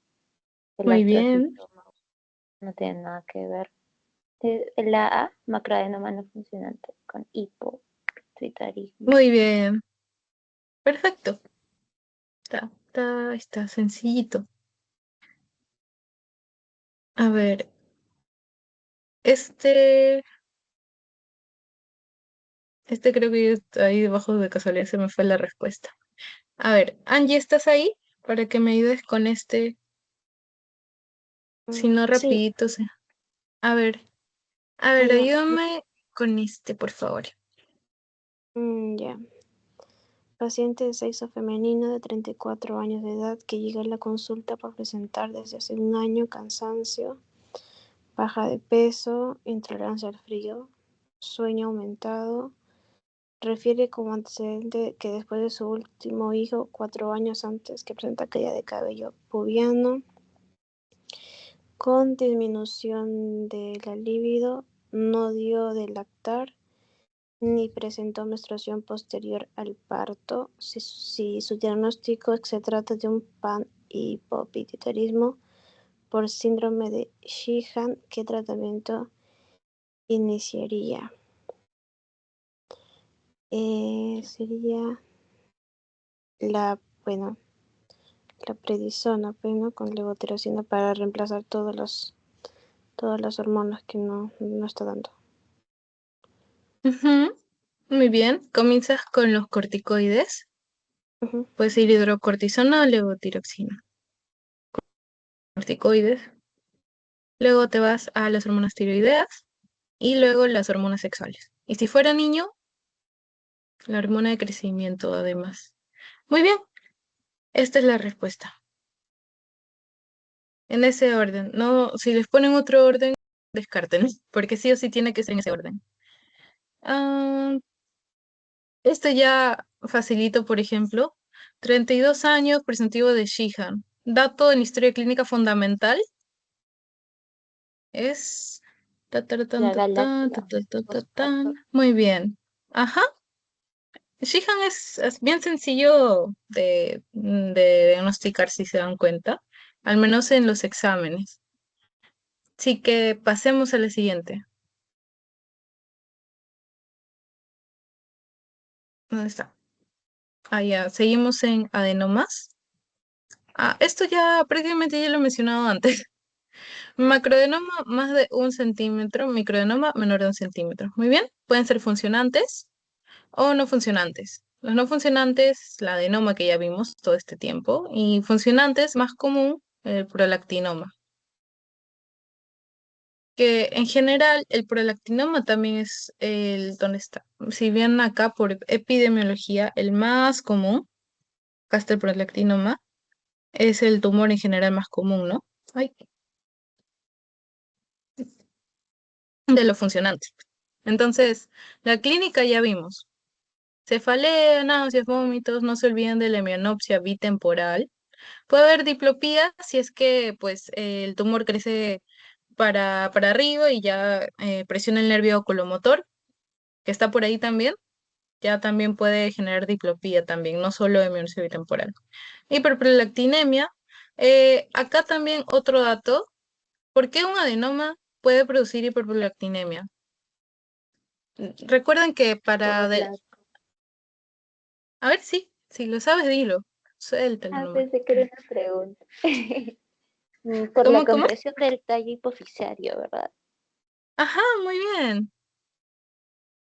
el Muy bien, astrocitoma no tiene nada que ver. La A, macroadenoma no funcionante con hipopituitarismo. muy bien. Perfecto. Está sencillito. A ver, este, este creo que ahí debajo de casualidad se me fue la respuesta. A ver, Angie, ¿estás ahí? Para que me ayudes con este, si no Sí, rapidito. A ver, ya, ayúdame con este, por favor. ya. Paciente de sexo femenino de 34 años de edad que llega a la consulta por presentar desde hace un año cansancio, baja de peso, intolerancia al frío, sueño aumentado. Refiere como antecedente que después de su último hijo, 4 años antes, que presenta caída de cabello pubiano, con disminución de la libido, no dio de lactar ni presentó menstruación posterior al parto. Si su diagnóstico se trata de un panhipopituitarismo por síndrome de Sheehan, ¿qué tratamiento iniciaría? Sería bueno, la prednisona, pues, ¿no? Con levotirosina para reemplazar todas las hormonas que no está dando. Ujú, muy bien. Comienzas con los corticoides. Ujú. Puede ser hidrocortisona o levotiroxina. Corticoides. Luego te vas a las hormonas tiroideas y luego las hormonas sexuales. Y si fuera niño, la hormona de crecimiento además. Muy bien, esta es la respuesta. En ese orden. No, si les ponen otro orden, descarten, porque sí o sí tiene que ser en ese orden. Ah, este ya facilito, por ejemplo. 32 años, presentivo de Sheehan. Dato en historia clínica fundamental es... ta, ta, tan, La ta, tan, ta, galáctea ta, ta, ta, tan. postparto. Muy bien. Ajá. Sheehan es bien sencillo de diagnosticar si se dan cuenta, al menos en los exámenes. Así que pasemos a la siguiente. ¿Dónde está? Ah, ya, seguimos en adenomas. Ah, esto ya prácticamente ya lo he mencionado antes. Macroadenoma más de 1 centímetro, microadenoma menor de 1 centímetro. Muy bien, pueden ser funcionantes o no funcionantes. Los no funcionantes, la adenoma que ya vimos todo este tiempo, y funcionantes, más común, el prolactinoma. Que en general el prolactinoma también es ¿dónde está? Si bien acá por epidemiología, el más común, acá está el prolactinoma, es el tumor en general más común, ¿no? Ay, de los funcionantes. Entonces, la clínica ya vimos. Cefalea, náuseas, vómitos, no se olviden de la hemianopsia bitemporal. Puede haber diplopía si es que pues el tumor crece para arriba y ya presiona el nervio oculomotor, que está por ahí también. Ya también puede generar diplopía también, no solo hemianopsia bitemporal. Hiperprolactinemia. Acá también otro dato. ¿Por qué un adenoma puede producir hiperprolactinemia? Recuerden que Por la... A ver, sí, si lo sabes, dilo. Suéltalo nomás. Pensé que era una pregunta. Por la ¿Cómo? compresión del tallo hipoficiario, ¿verdad? Ajá, muy bien,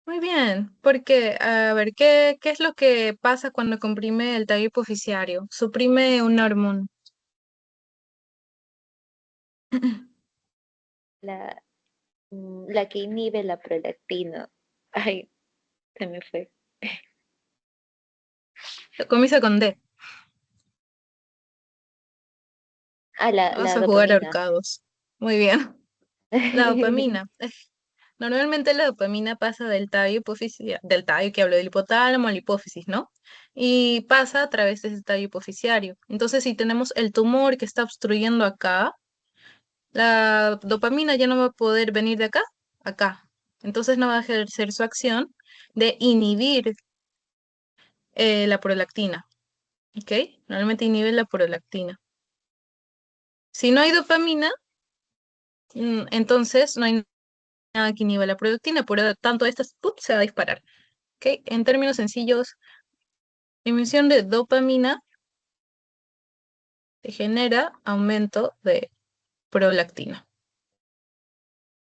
muy bien. Porque, a ver, ¿qué es lo que pasa cuando comprime el tallo hipoficiario? Suprime una hormona. La, la que inhibe la prolactina. Ay, se me fue. Comienza con D. Ah, Vamos la a jugar dopamina. ahorcados. Muy bien. La dopamina. Normalmente la dopamina pasa del tallo del tallo que hablo del hipotálamo a la hipófisis, ¿no? Y pasa a través de ese tallo hipoficiario. Entonces, si tenemos el tumor que está obstruyendo acá, la dopamina ya no va a poder venir de acá, acá. Entonces no va a ejercer su acción de inhibir la prolactina, ¿ok? Normalmente inhibe la prolactina. Si no hay dopamina, entonces no hay nada que inhiba la prolactina, por lo tanto esta se va a disparar, ¿ok? En términos sencillos, emisión de dopamina se genera aumento de prolactina.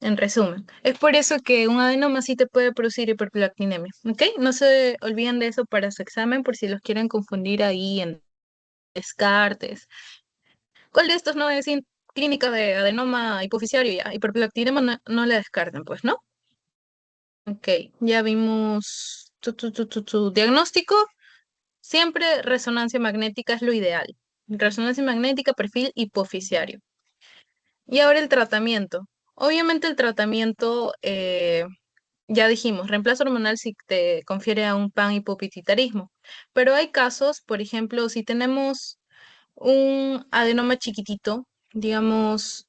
En resumen, es por eso que un adenoma sí te puede producir hiperprolactinemia, ¿ok? No se olviden de eso para su examen por si los quieren confundir ahí en Descartes. ¿Cuál de estos no es clínica de adenoma hipoficiario? Ya, hiperprolactinemia no la descarten, pues, ¿no? Ok, ya vimos tu diagnóstico. Siempre resonancia magnética es lo ideal. Resonancia magnética, perfil hipoficiario. Y ahora el tratamiento. Obviamente el tratamiento, ya dijimos, reemplazo hormonal si te confiere a un panhipopituitarismo. Pero hay casos, por ejemplo, si tenemos un adenoma chiquitito, digamos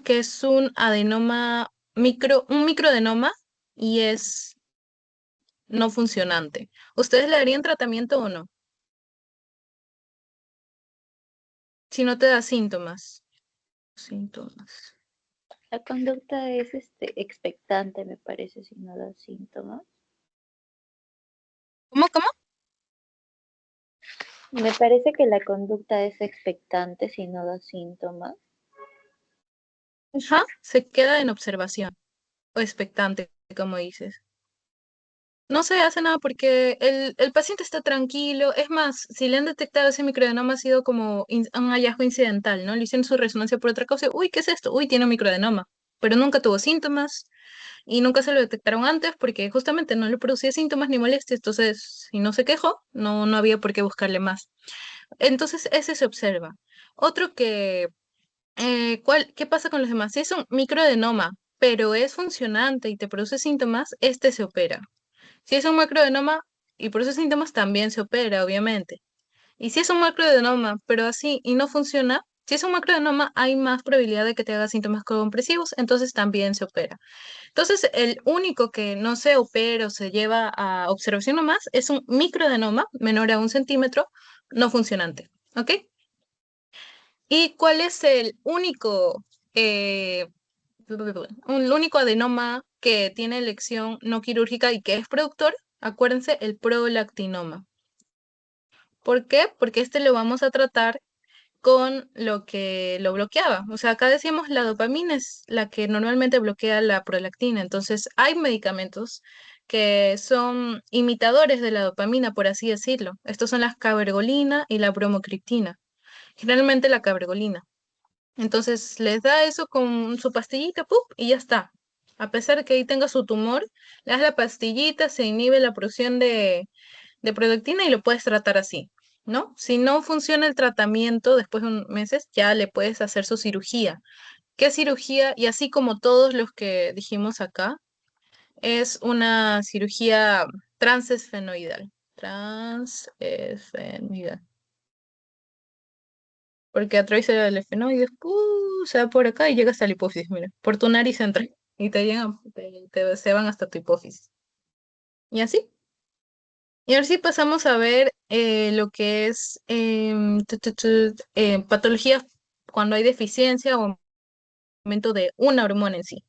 que es un adenoma un microadenoma y es no funcionante. ¿Ustedes le darían tratamiento o no? Si no te da síntomas. Síntomas. La conducta es expectante, me parece, si no da síntomas. ¿Cómo? Me parece que la conducta es expectante si no da síntomas. Ajá, se queda en observación o expectante, como dices. No se hace nada porque el paciente está tranquilo. Es más, si le han detectado ese microadenoma ha sido como un hallazgo incidental, ¿no? Le hicieron su resonancia por otra cosa. Uy, ¿qué es esto? Uy, tiene un microadenoma. Pero nunca tuvo síntomas y nunca se lo detectaron antes porque justamente no le producía síntomas ni molestias. Entonces, si no se quejó, no había por qué buscarle más. Entonces, ese se observa. Otro que, ¿qué pasa con los demás? Si es un microadenoma, pero es funcionante y te produce síntomas, este se opera. Si es un macroadenoma y produce síntomas, también se opera, obviamente. Y si es un macroadenoma, pero así y no funciona, si es un macroadenoma, hay más probabilidad de que te haga síntomas compresivos, entonces también se opera. Entonces, el único que no se opera o se lleva a observación nomás es un microadenoma menor a 1 centímetro no funcionante. ¿Ok? ¿Y cuál es el único, eh, un único adenoma que tiene elección no quirúrgica y que es productor? Acuérdense, el prolactinoma. ¿Por qué? Porque este lo vamos a tratar con lo que lo bloqueaba. O sea, acá decíamos la dopamina es la que normalmente bloquea la prolactina. Entonces, hay medicamentos que son imitadores de la dopamina, por así decirlo. Estos son la cabergolina y la bromocriptina. Generalmente la cabergolina. Entonces les da eso con su pastillita, ¡pup! Y ya está. A pesar de que ahí tenga su tumor, le das la pastillita, se inhibe la producción de prolactina y lo puedes tratar así, ¿no? Si no funciona el tratamiento después de unos meses, ya le puedes hacer su cirugía. ¿Qué cirugía? Y así como todos los que dijimos acá, es una cirugía transesfenoidal. Transesfenoidal. Porque atraviesa el esfenoide, se va por acá y llega hasta la hipófisis, mira, por tu nariz entra y te llegan, se van hasta tu hipófisis. Y así. Y ahora sí pasamos a ver lo que es patologías cuando hay deficiencia o aumento de una hormona en sí.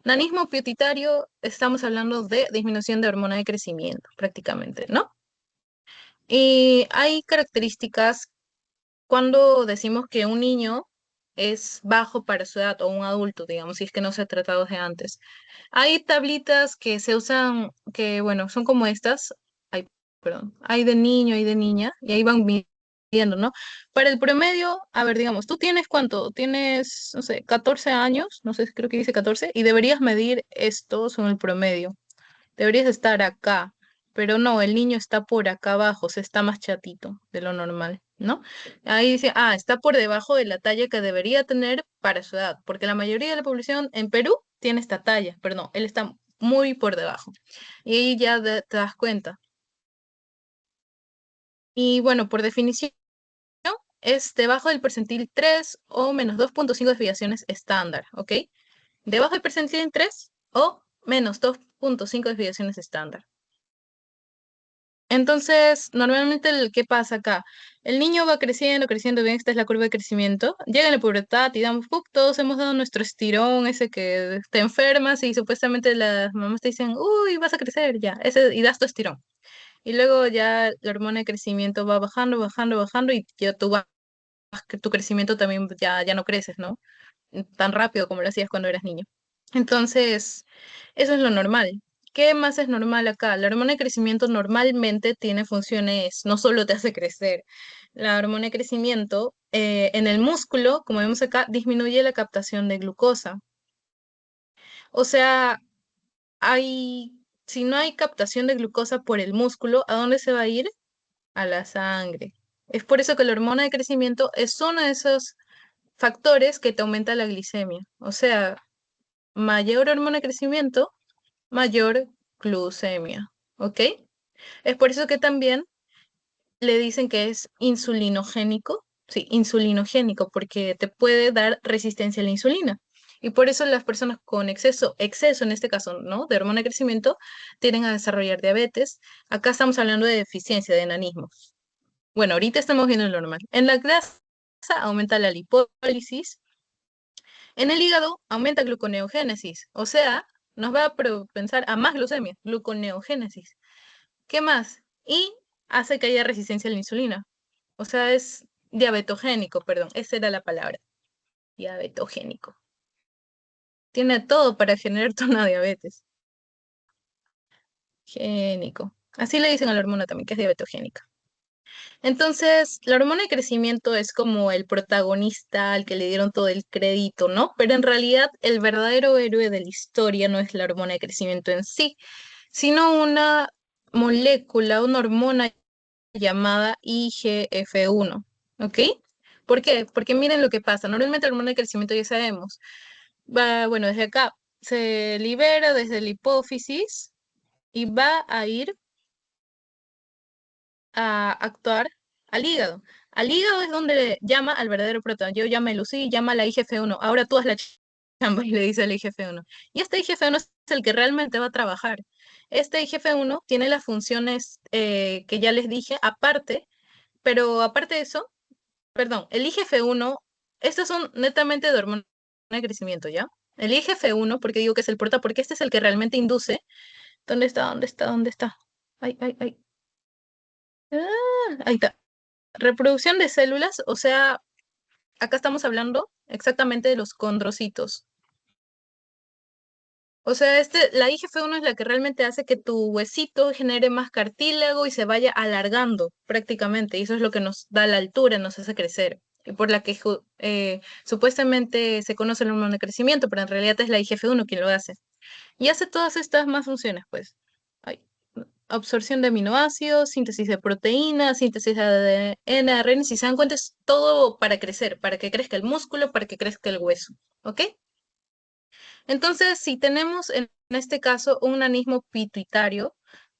Nanismo pituitario, estamos hablando de disminución de hormona de crecimiento, prácticamente, ¿no? Y hay características cuando decimos que un niño es bajo para su edad o un adulto, digamos, si es que no se ha tratado de antes. Hay tablitas que se usan, que bueno, son como estas, hay, perdón, hay de niño, hay de niña, y ahí van viendo, ¿no? Para el promedio, a ver, digamos, ¿tú tienes cuánto? Tienes, no sé, 14 años, no sé, creo que dice 14, y deberías medir esto son el promedio. Deberías estar acá, pero no, el niño está por acá abajo, se está más chatito de lo normal, ¿no? Ahí dice, está por debajo de la talla que debería tener para su edad, porque la mayoría de la población en Perú tiene esta talla, pero no, él está muy por debajo. Y ahí ya te das cuenta. Y bueno, por definición, es debajo del percentil 3 o menos 2,5 desviaciones estándar, ¿ok? Debajo del percentil 3 o menos 2,5 desviaciones estándar. Entonces, normalmente, ¿qué pasa acá? El niño va creciendo, creciendo bien, esta es la curva de crecimiento. Llega en la pubertad y damos, ¡pup! Todos hemos dado nuestro estirón, ese que te enfermas y supuestamente las mamás te dicen, uy, vas a crecer ya, ese, y das tu estirón. Y luego ya la hormona de crecimiento va bajando, bajando, bajando y ya tu crecimiento también ya no creces, ¿no? Tan rápido como lo hacías cuando eras niño. Entonces, eso es lo normal. ¿Qué más es normal acá? La hormona de crecimiento normalmente tiene funciones, no solo te hace crecer. La hormona de crecimiento en el músculo, como vemos acá, disminuye la captación de glucosa. O sea, si no hay captación de glucosa por el músculo, ¿a dónde se va a ir? A la sangre. Es por eso que la hormona de crecimiento es uno de esos factores que te aumenta la glicemia. O sea, mayor hormona de crecimiento, mayor glucemia, ¿ok? Es por eso que también le dicen que es insulinogénico, sí, insulinogénico, porque te puede dar resistencia a la insulina. Y por eso las personas con exceso en este caso, ¿no? De hormona de crecimiento, tienden a desarrollar diabetes. Acá estamos hablando de deficiencia, de enanismo. Bueno, ahorita estamos viendo lo normal. En la grasa aumenta la lipólisis. En el hígado aumenta gluconeogénesis. O sea, nos va a propensar a más glucemia, gluconeogénesis. ¿Qué más? Y hace que haya resistencia a la insulina. O sea, es diabetogénico, perdón, esa era la palabra, diabetogénico. Tiene todo para generarte una diabetes. Génico. Así le dicen a la hormona también, que es diabetogénica. Entonces, la hormona de crecimiento es como el protagonista al que le dieron todo el crédito, ¿no? Pero en realidad el verdadero héroe de la historia no es la hormona de crecimiento en sí, sino una molécula, una hormona llamada IGF-1, ¿ok? ¿Por qué? Porque miren lo que pasa. Normalmente la hormona de crecimiento ya sabemos. Va, bueno, desde acá se libera desde la hipófisis y va a ir a actuar al hígado. Al hígado es donde le llama al verdadero protagonista. Yo llamo a Lucy, llama a la IGF-1. Ahora tú haz la chamba y le dice al IGF-1. Y este IGF-1 es el que realmente va a trabajar. Este IGF-1 tiene las funciones que ya les dije, aparte, pero aparte de eso, perdón, el IGF-1, estos son netamente de hormona de crecimiento, ¿ya? El IGF-1, porque digo que es el prota, porque este es el que realmente induce. ¿Dónde está? ¿Dónde está? ¿Dónde está? Ay, ay, ay. Ahí está. Reproducción de células, o sea, acá estamos hablando exactamente de los condrocitos. O sea, la IGF-1 es la que realmente hace que tu huesito genere más cartílago y se vaya alargando prácticamente. Y eso es lo que nos da la altura, nos hace crecer. Y por la que supuestamente se conoce el hormona de crecimiento, pero en realidad es la IGF-1 quien lo hace. Y hace todas estas más funciones, pues. Ay, absorción de aminoácidos, síntesis de proteínas, síntesis de ADN, ARN. Si se dan cuenta, es todo para crecer, para que crezca el músculo, para que crezca el hueso. ¿Ok? Entonces, si tenemos en este caso un nanismo pituitario,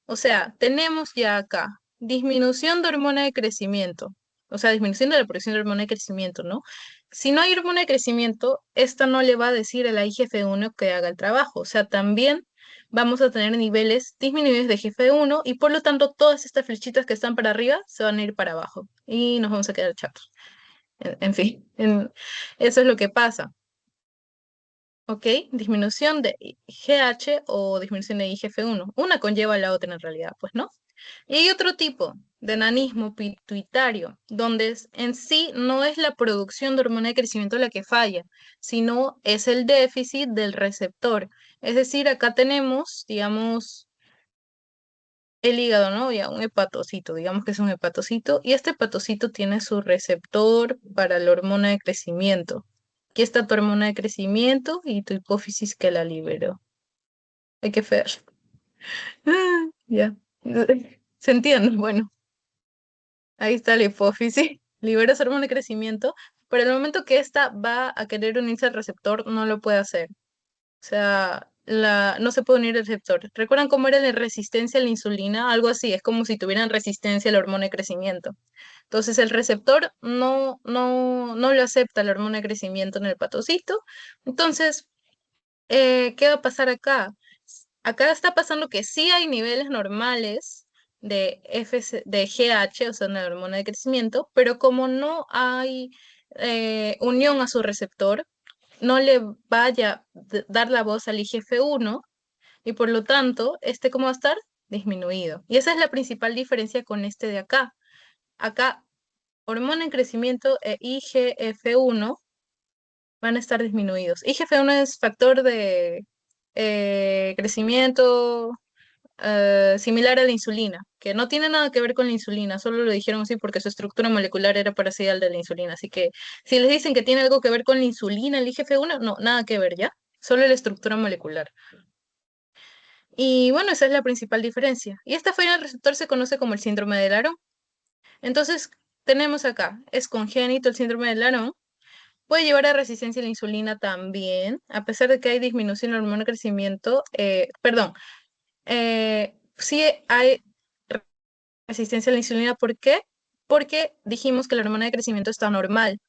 o sea, tenemos ya acá disminución de hormona de crecimiento, o sea, disminución de la producción de hormona de crecimiento, ¿no? Si no hay hormona de crecimiento, esta no le va a decir a la IGF-1 que haga el trabajo, o sea, también vamos a tener niveles disminuidos de IGF-1 y por lo tanto todas estas flechitas que están para arriba se van a ir para abajo y nos vamos a quedar chatos. En fin, eso es lo que pasa. ¿Ok? Disminución de GH o disminución de IGF-1. Una conlleva a la otra en realidad, pues, ¿no? Y hay otro tipo de nanismo pituitario, donde en sí no es la producción de hormona de crecimiento la que falla, sino es el déficit del receptor. Es decir, acá tenemos, digamos, el hígado, ¿no? Ya un hepatocito, digamos que es un hepatocito, y este hepatocito tiene su receptor para la hormona de crecimiento. Aquí está tu hormona de crecimiento y tu hipófisis que la liberó. Hay que ver. Ya. ¿Se entiende? Bueno, ahí está la hipófisis. Libera su hormona de crecimiento, pero en el momento que ésta va a querer unirse al receptor, no lo puede hacer. O sea, no se puede unir al receptor. ¿Recuerdan cómo era la resistencia a la insulina? Algo así, es como si tuvieran resistencia a la hormona de crecimiento. Entonces el receptor no lo acepta la hormona de crecimiento en el patocito. Entonces, ¿qué va a pasar acá? Acá está pasando que sí hay niveles normales de GH, o sea, una hormona de crecimiento, pero como no hay unión a su receptor, no le vaya a dar la voz al IGF-1 y por lo tanto, este cómo va a estar disminuido. Y esa es la principal diferencia con este de acá. Acá, hormona en crecimiento e IGF-1 van a estar disminuidos. IGF-1 es factor de crecimiento similar a la insulina, que no tiene nada que ver con la insulina, solo lo dijeron así porque su estructura molecular era parecida al de la insulina. Así que si les dicen que tiene algo que ver con la insulina, el IGF-1, no, nada que ver, ¿ya? Solo la estructura molecular. Y bueno, esa es la principal diferencia. Y esta falla del receptor se conoce como el síndrome de Laron. Entonces, tenemos acá, es congénito el síndrome de Laron. Puede llevar a resistencia a la insulina también, a pesar de que hay disminución en la hormona de crecimiento. Perdón, sí hay resistencia a la insulina. ¿Por qué? Porque dijimos que la hormona de crecimiento está normal.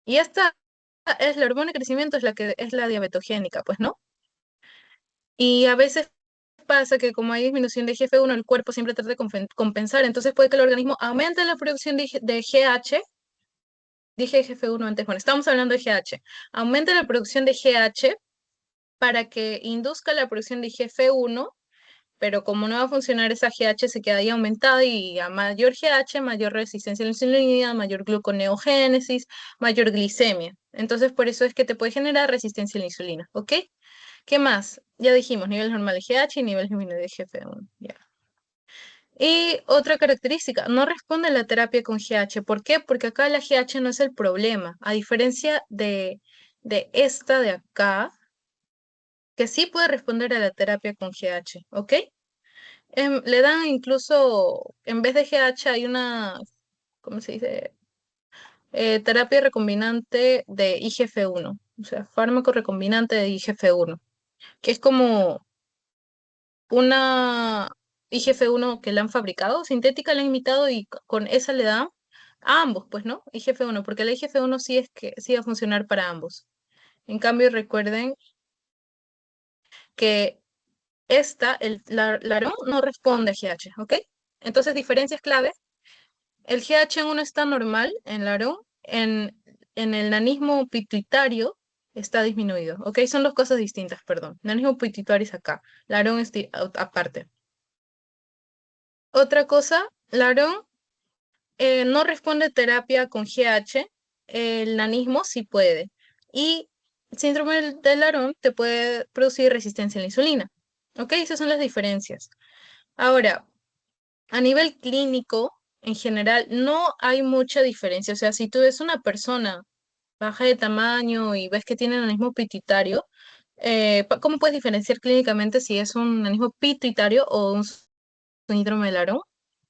Y esta es la hormona de crecimiento, es la que es la diabetogénica, pues, ¿no? Y a veces pasa que como hay disminución de IGF-1, el cuerpo siempre trata de compensar, entonces puede que el organismo aumente la producción de GH, dije IGF-1 antes, bueno, estamos hablando de GH, aumente la producción de GH para que induzca la producción de IGF-1, pero como no va a funcionar esa GH se queda ahí aumentada y a mayor GH, mayor resistencia a la insulina, mayor gluconeogénesis, mayor glicemia. Entonces por eso es que te puede generar resistencia a la insulina, ¿ok? ¿Qué más? Ya dijimos, nivel normal de GH y nivel disminuido de IGF-1. Ya. Y otra característica, no responde a la terapia con GH. ¿Por qué? Porque acá la GH no es el problema, a diferencia de esta de acá, que sí puede responder a la terapia con GH, ¿ok? Le dan incluso, en vez de GH hay una, ¿cómo se dice? Terapia recombinante de IGF-1, o sea, fármaco recombinante de IGF-1, que es como una IGF-1 que la han fabricado, sintética la han imitado y con esa le dan a ambos, pues, ¿no? IGF-1, porque la IGF-1 sí es que sí va a funcionar para ambos. En cambio, recuerden que la ARON no responde a GH, ¿ok? Entonces, diferencias clave. El GH1 está normal en la ARON, en el nanismo pituitario está disminuido, ¿ok? Son dos cosas distintas, perdón. Nanismo pituitario es acá, la ARON es aparte. Otra cosa, la ARON no responde terapia con GH, el nanismo sí puede. Y el síndrome del Aarón te puede producir resistencia a la insulina. ¿Ok? Esas son las diferencias. Ahora, a nivel clínico, en general, no hay mucha diferencia. O sea, si tú ves una persona baja de tamaño y ves que tiene nanismo pituitario, ¿cómo puedes diferenciar clínicamente si es un nanismo pituitario o un síndrome del Aarón?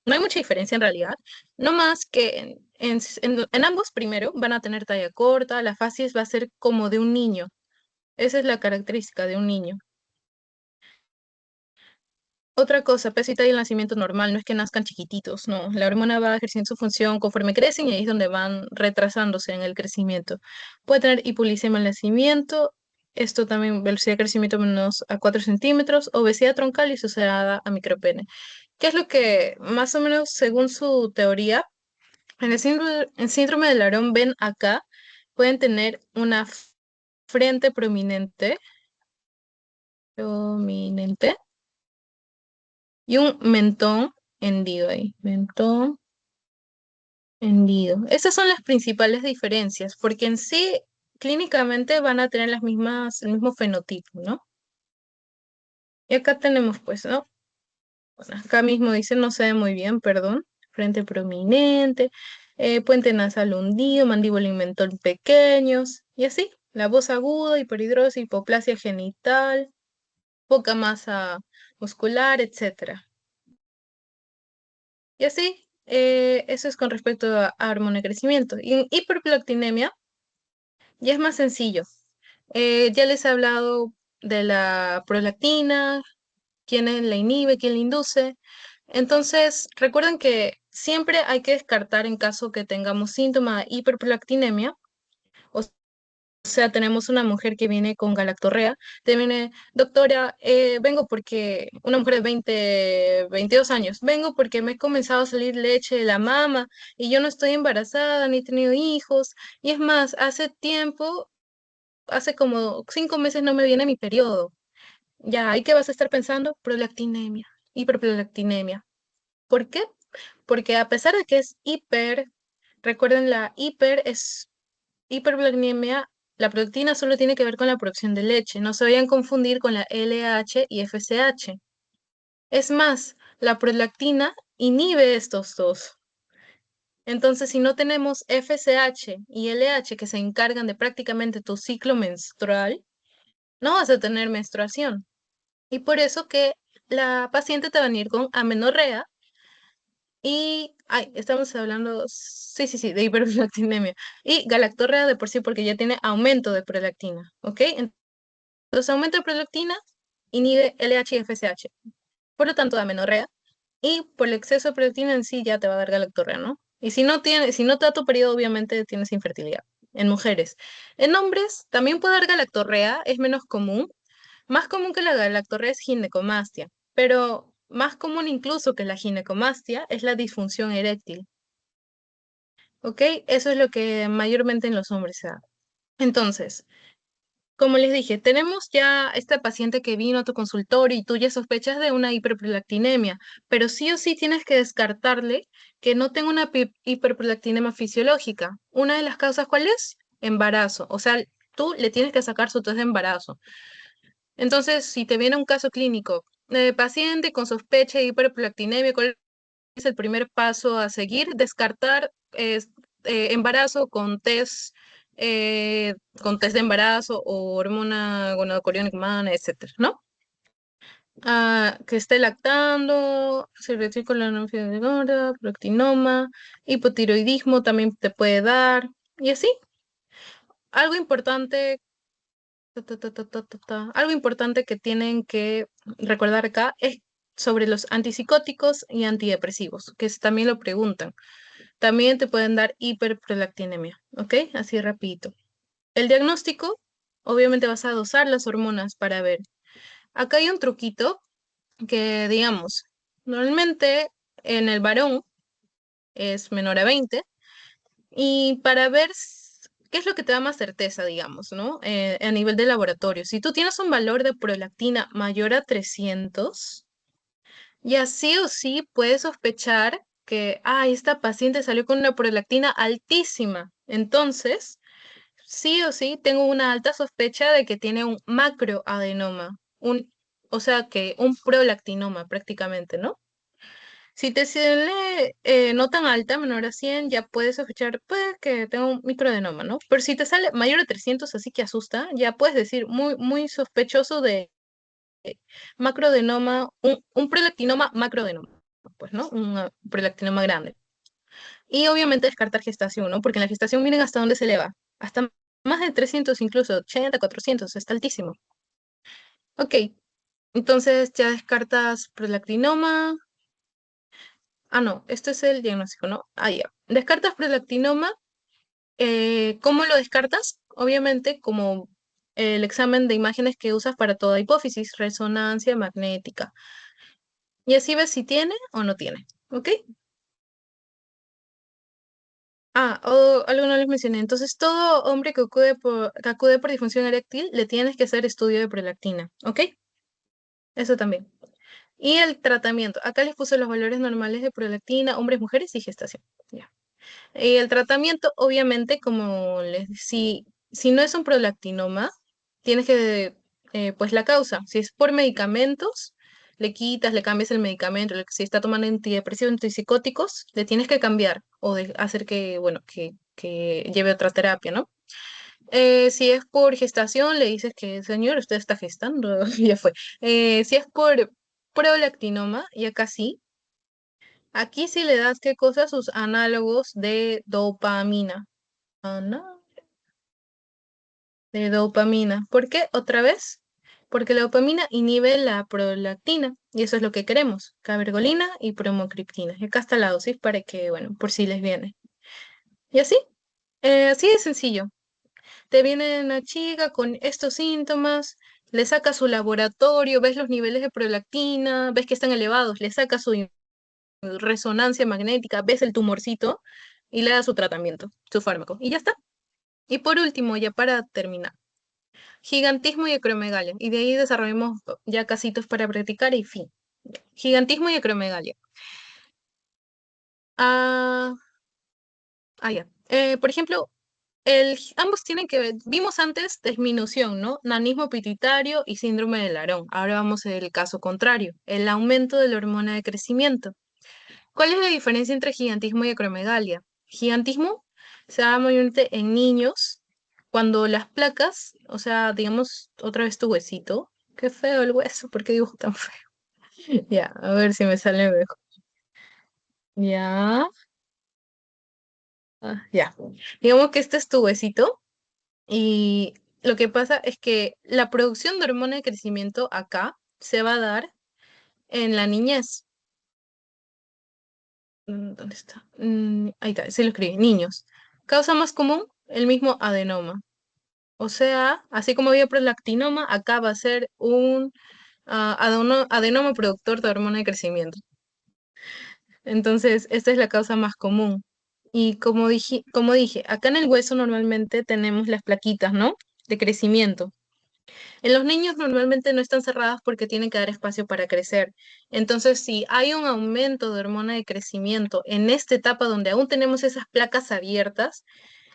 No hay mucha diferencia en realidad, no más que en ambos primero van a tener talla corta, la facies va a ser como de un niño, esa es la característica de un niño. Otra cosa, peso y talla del nacimiento normal, no es que nazcan chiquititos, no, la hormona va ejerciendo su función conforme crecen y ahí es donde van retrasándose en el crecimiento. Puede tener hipoglicemia al nacimiento, esto también, velocidad de crecimiento menos a 4 centímetros, obesidad troncal y asociada a micropene. ¿Qué es lo que, más o menos, según su teoría, en síndrome de Laron, ven acá, pueden tener una frente prominente y un mentón hendido ahí. Mentón hendido. Esas son las principales diferencias, porque en sí, clínicamente van a tener el mismo fenotipo, ¿no? Y acá tenemos, pues, ¿no? Bueno, acá mismo dice, no se ve muy bien, perdón. Frente prominente, puente nasal hundido, mandíbula y mentón pequeños, y así. La voz aguda, hiperhidrosis, hipoplasia genital, poca masa muscular, etcétera. Y así, eso es con respecto a hormona de crecimiento. Y en hiperprolactinemia ya es más sencillo. Ya les he hablado de la prolactina, quién la inhibe, quién la induce. Entonces, recuerden que siempre hay que descartar en caso que tengamos síntoma de hiperprolactinemia. O sea, tenemos una mujer que viene con galactorrea, te viene, doctora, vengo porque, una mujer de 22 años, vengo porque me he comenzado a salir leche de la mama y yo no estoy embarazada ni he tenido hijos. Y es más, hace tiempo, hace como 5 meses no me viene mi periodo. Ya, ¿y qué vas a estar pensando? Prolactinemia, hiperprolactinemia. ¿Por qué? Porque a pesar de que es recuerden la hiperprolactinemia, la prolactina solo tiene que ver con la producción de leche, no se vayan a confundir con la LH y FSH. Es más, la prolactina inhibe estos dos. Entonces, si no tenemos FSH y LH que se encargan de prácticamente tu ciclo menstrual, no vas a tener menstruación. Y por eso que la paciente te va a venir con amenorrea y, ay, estamos hablando, sí, sí, sí, de hiperprolactinemia. Y galactorrea de por sí porque ya tiene aumento de prolactina, ¿ok? Entonces, aumento de prolactina inhibe LH y FSH. Por lo tanto, da amenorrea. Y por el exceso de prolactina en sí ya te va a dar galactorrea, ¿no? Y si no te da tu periodo, obviamente tienes infertilidad. en mujeres. En hombres también puede dar galactorrea, es menos común. Más común que la galactorrea es ginecomastia, pero más común incluso que la ginecomastia es la disfunción eréctil. ¿Ok? Eso es lo que mayormente en los hombres se da. Entonces, como les dije, tenemos ya esta paciente que vino a tu consultorio y tú ya sospechas de una hiperprolactinemia, pero sí o sí tienes que descartarle que no tenga una hiperprolactinemia fisiológica. Una de las causas, ¿cuál es? Embarazo. O sea, tú le tienes que sacar su test de embarazo. Entonces, si te viene un caso clínico de paciente con sospecha de hiperprolactinemia, ¿cuál es el primer paso a seguir? Descartar embarazo con test de embarazo o hormona gonadocoriónica humana, etcétera, ¿no? Que esté lactando, cervicícola no fibrosa, proctinoma, hipotiroidismo también te puede dar, y así. Algo importante, algo importante que tienen que recordar acá es sobre los antipsicóticos y antidepresivos, que también lo preguntan. También te pueden dar hiperprolactinemia, ¿ok? Así rapidito. El diagnóstico, obviamente vas a dosar las hormonas para ver. Acá hay un truquito que, digamos, normalmente en el varón es menor a 20 y para ver qué es lo que te da más certeza, digamos, ¿no? A nivel de laboratorio. Si tú tienes un valor de prolactina mayor a 300, ya sí o sí puedes sospechar que, esta paciente salió con una prolactina altísima. Entonces, sí o sí tengo una alta sospecha de que tiene un macroadenoma, o sea que un prolactinoma prácticamente, ¿no? Si te sale no tan alta, menor a 100, ya puedes sospechar pues, que tengo un microadenoma, ¿no? Pero si te sale mayor a 300, así que asusta, ya puedes decir muy, muy sospechoso de macroadenoma, un prolactinoma macroadenoma, pues, ¿no? Un prolactinoma grande. Y obviamente descartar gestación, ¿no? Porque en la gestación miren hasta dónde se eleva. Hasta más de 300, incluso 80, 400, está altísimo. Ok, entonces ya descartas prolactinoma. No, esto es el diagnóstico, ¿no? Ya. Descartas prolactinoma. ¿Cómo lo descartas? Obviamente como el examen de imágenes que usas para toda hipófisis, resonancia magnética. Y así ves si tiene o no tiene. ¿Ok? Algo no les mencioné. Entonces, todo hombre que acude por disfunción eréctil le tienes que hacer estudio de prolactina. ¿Ok? Eso también. Y el tratamiento. Acá les puse los valores normales de prolactina, hombres, mujeres y gestación. Ya. Y el tratamiento, obviamente, como si no es un prolactinoma, tienes que, pues la causa. Si es por medicamentos, le quitas, le cambias el medicamento. Si está tomando antidepresivos, antipsicóticos, le tienes que cambiar o hacer que, bueno, que lleve otra terapia, ¿no? Si es por gestación, le dices que, señor, usted está gestando, ya fue. Si es por prolactinoma, y acá sí, aquí sí le das qué cosa, sus análogos de dopamina. Ana- de dopamina. ¿Por qué? Otra vez. Porque la dopamina inhibe la prolactina, y eso es lo que queremos, cabergolina y bromocriptina. Y acá está la dosis para que, bueno, por si les viene. Y así de sencillo. Te viene una chica con estos síntomas, le sacas su laboratorio, ves los niveles de prolactina, ves que están elevados, le sacas su resonancia magnética, ves el tumorcito y le das su tratamiento, su fármaco. Y ya está. Y por último, ya para terminar, gigantismo y acromegalia. Y de ahí desarrollamos ya casitos para practicar y fin. Gigantismo y acromegalia. Ah, ya. Por ejemplo, ambos tienen que ver, vimos antes disminución, ¿no? Nanismo pituitario y síndrome de Larón. Ahora vamos al caso contrario, el aumento de la hormona de crecimiento. ¿Cuál es la diferencia entre gigantismo y acromegalia? Gigantismo se da mayormente en niños cuando las placas, o sea, digamos, otra vez tu huesito. Qué feo el hueso, ¿por qué dibujo tan feo? Ya, a ver si me sale mejor. Ya, ya. Digamos que este es tu huesito. Y lo que pasa es que la producción de hormona de crecimiento acá se va a dar en la niñez. ¿Dónde está? Ahí está, se lo escribí, niños. Causa más común, el mismo adenoma. O sea, así como había prolactinoma, acá va a ser un adenoma productor de hormona de crecimiento. Entonces, esta es la causa más común. Y como dije, acá en el hueso normalmente tenemos las plaquitas, ¿no? De crecimiento. En los niños normalmente no están cerradas porque tienen que dar espacio para crecer. Entonces, si hay un aumento de hormona de crecimiento en esta etapa donde aún tenemos esas placas abiertas,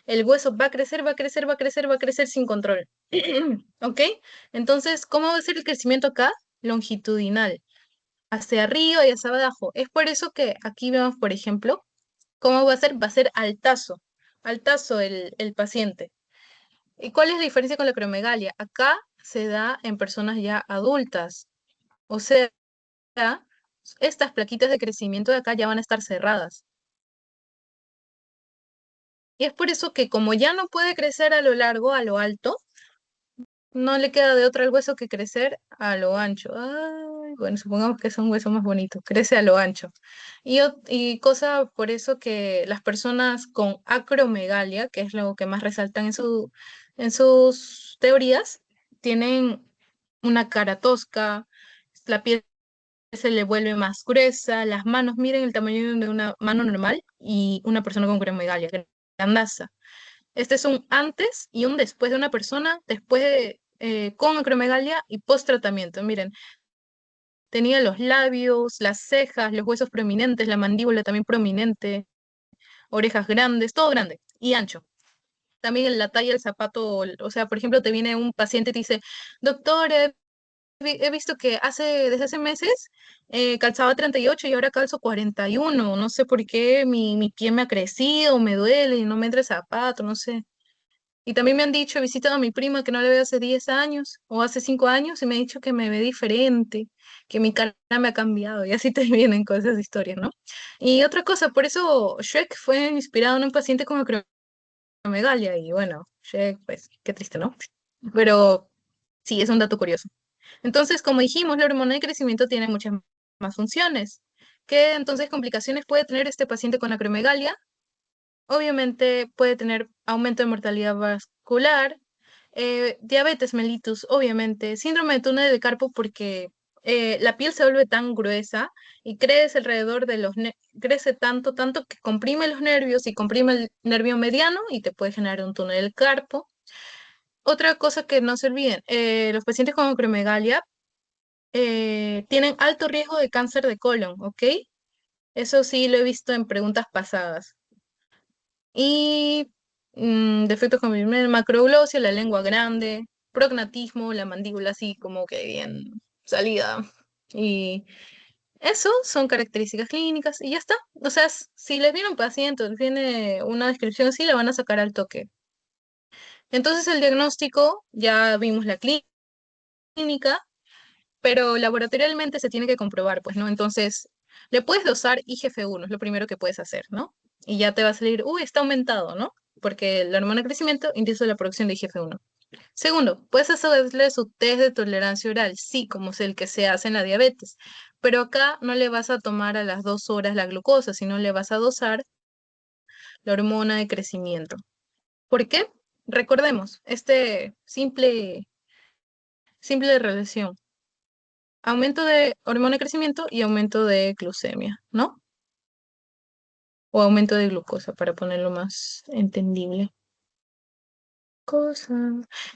el hueso va a crecer, va a crecer, va a crecer, va a crecer sin control. ¿Ok? Entonces, ¿cómo va a ser el crecimiento acá? Longitudinal, hacia arriba y hacia abajo. Es por eso que aquí vemos, por ejemplo, ¿cómo va a ser? Va a ser altazo el paciente. ¿Y cuál es la diferencia con la acromegalia? Acá se da en personas ya adultas. O sea, estas plaquitas de crecimiento de acá ya van a estar cerradas. Y es por eso que como ya no puede crecer a lo largo, a lo alto, no le queda de otra al hueso que crecer a lo ancho. Ay, bueno, supongamos que es un hueso más bonito, crece a lo ancho. Y cosa por eso que las personas con acromegalia, que es lo que más resaltan en sus teorías, tienen una cara tosca, la piel se le vuelve más gruesa, las manos, miren el tamaño de una mano normal y una persona con acromegalia, grandaza. Este es un antes y un después de una persona, después con acromegalia y post tratamiento. Miren, tenía los labios, las cejas, los huesos prominentes, la mandíbula también prominente, orejas grandes, todo grande y ancho. También en la talla del zapato, o sea, por ejemplo, te viene un paciente y te dice, doctor, he visto que desde hace meses calzaba 38 y ahora calzo 41. No sé por qué mi pie me ha crecido, me duele y no me entra el zapato, no sé. Y también me han dicho, he visitado a mi prima que no le veo hace 10 años o hace 5 años y me ha dicho que me ve diferente, que mi cara me ha cambiado y así te vienen con esas historias, ¿no? Y otra cosa, por eso Shrek fue inspirado en un paciente con acromegalia y bueno, Shrek, pues qué triste, ¿no? Pero sí, es un dato curioso. Entonces, como dijimos, la hormona de crecimiento tiene muchas más funciones. ¿Qué entonces complicaciones puede tener este paciente con acromegalia? Obviamente puede tener aumento de mortalidad vascular, diabetes mellitus, obviamente, síndrome de túnel de carpo porque la piel se vuelve tan gruesa y crece alrededor de crece tanto que comprime los nervios y comprime el nervio mediano y te puede generar un túnel del carpo. Otra cosa que no se olviden, los pacientes con acromegalia tienen alto riesgo de cáncer de colon, ¿ok? Eso sí lo he visto en preguntas pasadas. Y defectos como el macroglossia, la lengua grande, prognatismo, la mandíbula así como que bien salida. Y eso son características clínicas y ya está. O sea, si les viene un paciente o les viene una descripción así, la van a sacar al toque. Entonces el diagnóstico, ya vimos la clínica, pero laboratorialmente se tiene que comprobar, pues, ¿no? Entonces, le puedes dosar IGF-1, es lo primero que puedes hacer, ¿no? Y ya te va a salir, uy, está aumentado, ¿no? Porque la hormona de crecimiento induce la producción de IGF-1. Segundo, puedes hacerle su test de tolerancia oral, sí, como es el que se hace en la diabetes, pero acá no le vas a tomar a las 2 horas la glucosa, sino le vas a dosar la hormona de crecimiento. ¿Por qué? Recordemos, simple relación. Aumento de hormona de crecimiento y aumento de glucemia, ¿no? O aumento de glucosa, para ponerlo más entendible. Cosa.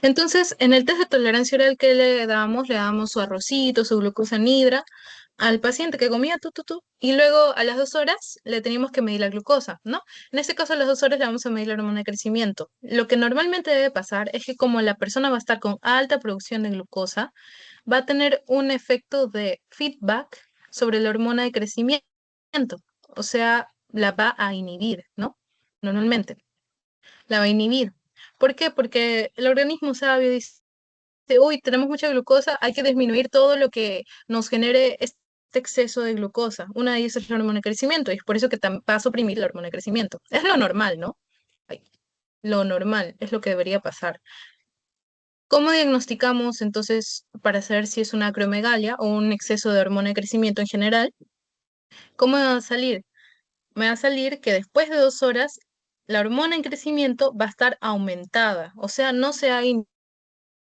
Entonces, en el test de tolerancia oral que le damos su arrocito, su glucosa nidra al paciente que comía y luego a las 2 horas le teníamos que medir la glucosa, ¿no? En este caso, a las 2 horas le vamos a medir la hormona de crecimiento. Lo que normalmente debe pasar es que como la persona va a estar con alta producción de glucosa, va a tener un efecto de feedback sobre la hormona de crecimiento. O sea, la va a inhibir, ¿no? Normalmente, la va a inhibir. ¿Por qué? Porque el organismo sabio dice, uy, tenemos mucha glucosa, hay que disminuir todo lo que nos genere este exceso de glucosa. Una de ellas es la hormona de crecimiento y es por eso que va a suprimir la hormona de crecimiento. Es lo normal, ¿no? Ay, lo normal, es lo que debería pasar. ¿Cómo diagnosticamos entonces para saber si es una acromegalia o un exceso de hormona de crecimiento en general? ¿Cómo me va a salir? Me va a salir que después de 2 horas la hormona en crecimiento va a estar aumentada, o sea, no se ha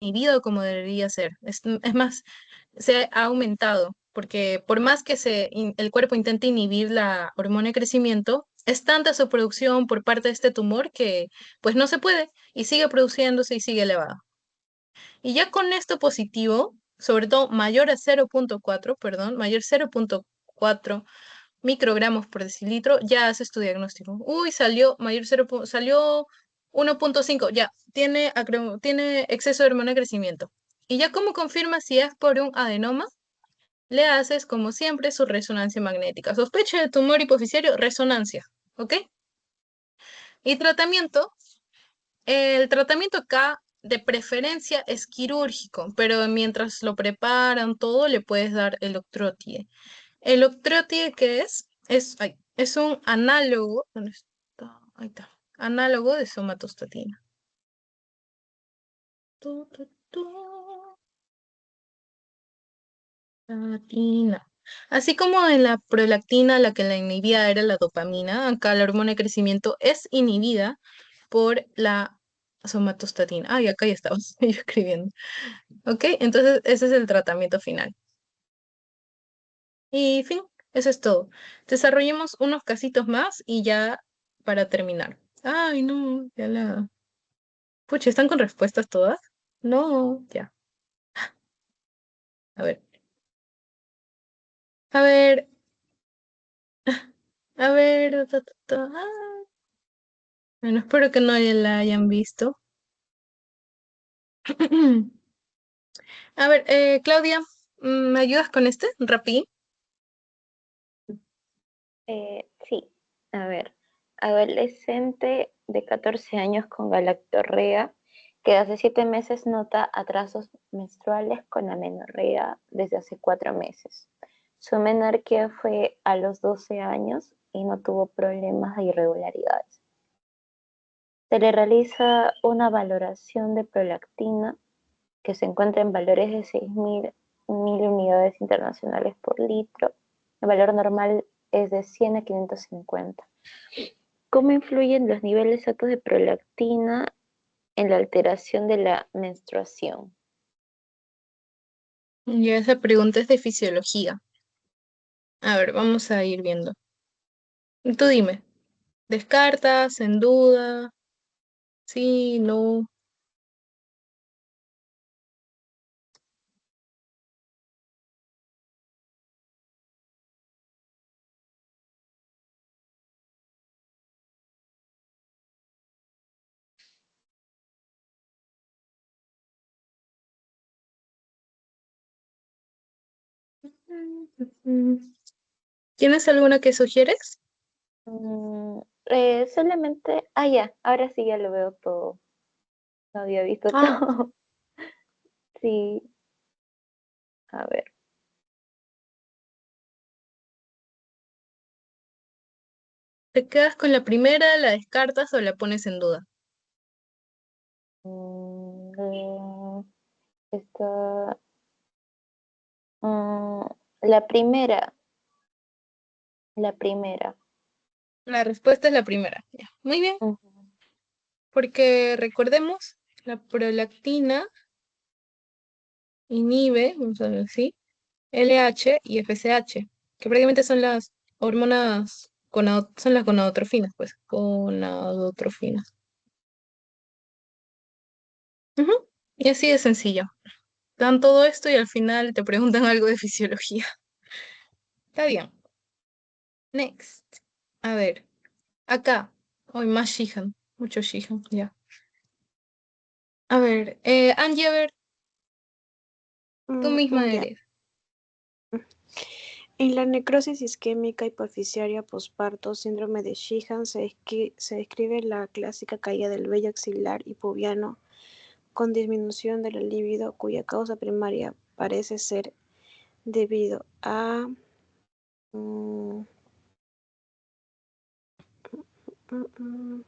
inhibido como debería ser. Es más, se ha aumentado, porque por más que el cuerpo intente inhibir la hormona de crecimiento, es tanta su producción por parte de este tumor que pues no se puede y sigue produciéndose y sigue elevado. Y ya con esto positivo, sobre todo mayor a 0,4, perdón, mayor 0,4 microgramos por decilitro, ya haces tu diagnóstico. Uy, salió mayor 0, salió 1,5, ya, tiene exceso de hormona de crecimiento. Y ya como confirma si es por un adenoma, le haces, como siempre, su resonancia magnética. Sospecha de tumor hipoficiario, resonancia, ¿ok? Y tratamiento, el tratamiento acá de preferencia es quirúrgico, pero mientras lo preparan todo, le puedes dar electrotie. Electrotie, ¿qué es? Es un análogo, ¿dónde está? Ahí está, análogo de somatostatina. Tu, tu, tu. Prolactina. Así como en la prolactina, la que la inhibía era la dopamina, acá la hormona de crecimiento es inhibida por la somatostatina. Ay, acá ya estaba yo escribiendo. ¿Ok? Entonces, ese es el tratamiento final. Y fin, eso es todo. Desarrollemos unos casitos más y ya para terminar. Ay, no, ya la... Pucha, ¿están con respuestas todas? No, ya. A ver. A ver. A ver. Bueno, espero que no la hayan visto. A ver, Claudia, ¿me ayudas con este? Rapidín. Sí, a ver, adolescente de 14 años con galactorrea que hace 7 meses nota atrasos menstruales con amenorrea desde hace 4 meses. Su menarquía fue a los 12 años y no tuvo problemas de irregularidades. Se le realiza una valoración de prolactina que se encuentra en valores de 6.000 unidades internacionales por litro. El valor normal es de 100 a 550. ¿Cómo influyen los niveles altos de prolactina en la alteración de la menstruación? Ya esa pregunta es de fisiología. A ver, vamos a ir viendo. Tú dime, ¿descartas, en duda? Sí, no. ¿Tienes alguna que sugieres? Solamente, ya, ahora sí ya lo veo todo. No había visto Ah, todo. Sí, a ver. ¿te quedas con la primera, la descartas o la pones en duda? Mm, Está, mm, la primera, la primera. La respuesta es la primera. Ya. Muy bien, Ujú. porque recordemos, la prolactina inhibe, vamos a ver si, LH y FSH, que prácticamente son las hormonas, son las gonadotrofinas, pues, gonadotrofinas. Ujú. Y así de sencillo. Dan todo esto y al final te preguntan algo de fisiología. Está bien. Next. A ver, acá. Hoy más Shihan, mucho Shihan, ya. A ver, Angie, a ver, tú misma Ya. eres. En la necrosis isquémica hipoficiaria posparto, síndrome de Sheehan, se describe la clásica caída del vello axilar y pubiano con disminución de la libido, cuya causa primaria parece ser debido a mm, mm, mm,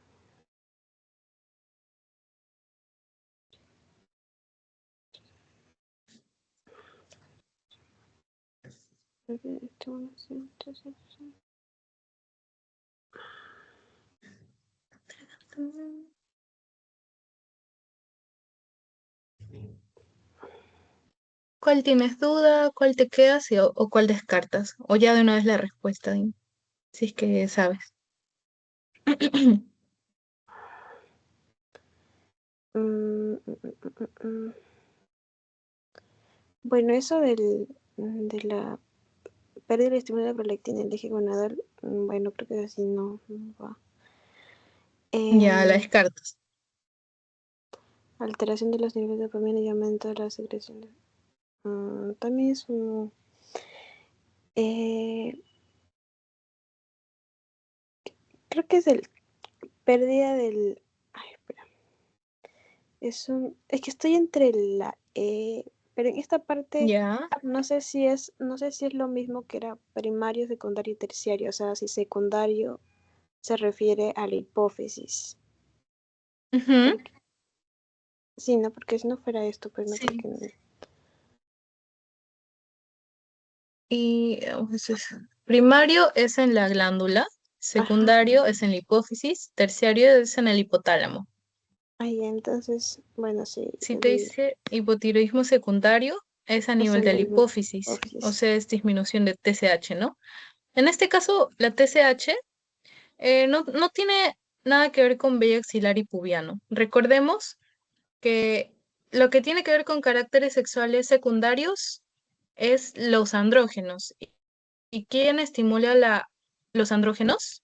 ¿Cuál tienes duda? ¿Cuál te quedas o cuál descartas? O ya de una vez la respuesta, si es que sabes. Mm, mm, mm, mm. Bueno, eso de la pérdida del estímulo de la prolactina en el eje gonadal, bueno, creo que así no va. Ya la Em, descartas. alteración de los niveles de dopamina y aumento de la secreción. También es un... eh, creo que es el pérdida del... Ay, espera. Es que estoy entre la E, pero en esta parte Ya. no sé si es lo mismo que era primario, secundario y terciario. O sea, si secundario se refiere a la hipófisis. Ujú. Porque, sí, no, porque si no fuera esto, pues no, Sí. porque no. Y primario es en la glándula, Ajá. secundario es en la hipófisis, terciario es en el hipotálamo. Ahí, entonces, bueno, sí, Si te dice hipotiroidismo secundario, es a es nivel el de la mismo hipófisis, o hipófisis. sea, es disminución de TSH, ¿no? En este caso, la TSH no tiene nada que ver con vello axilar y pubiano. Recordemos que lo que tiene que ver con caracteres sexuales secundarios es los andrógenos. ¿Y quién estimula los andrógenos?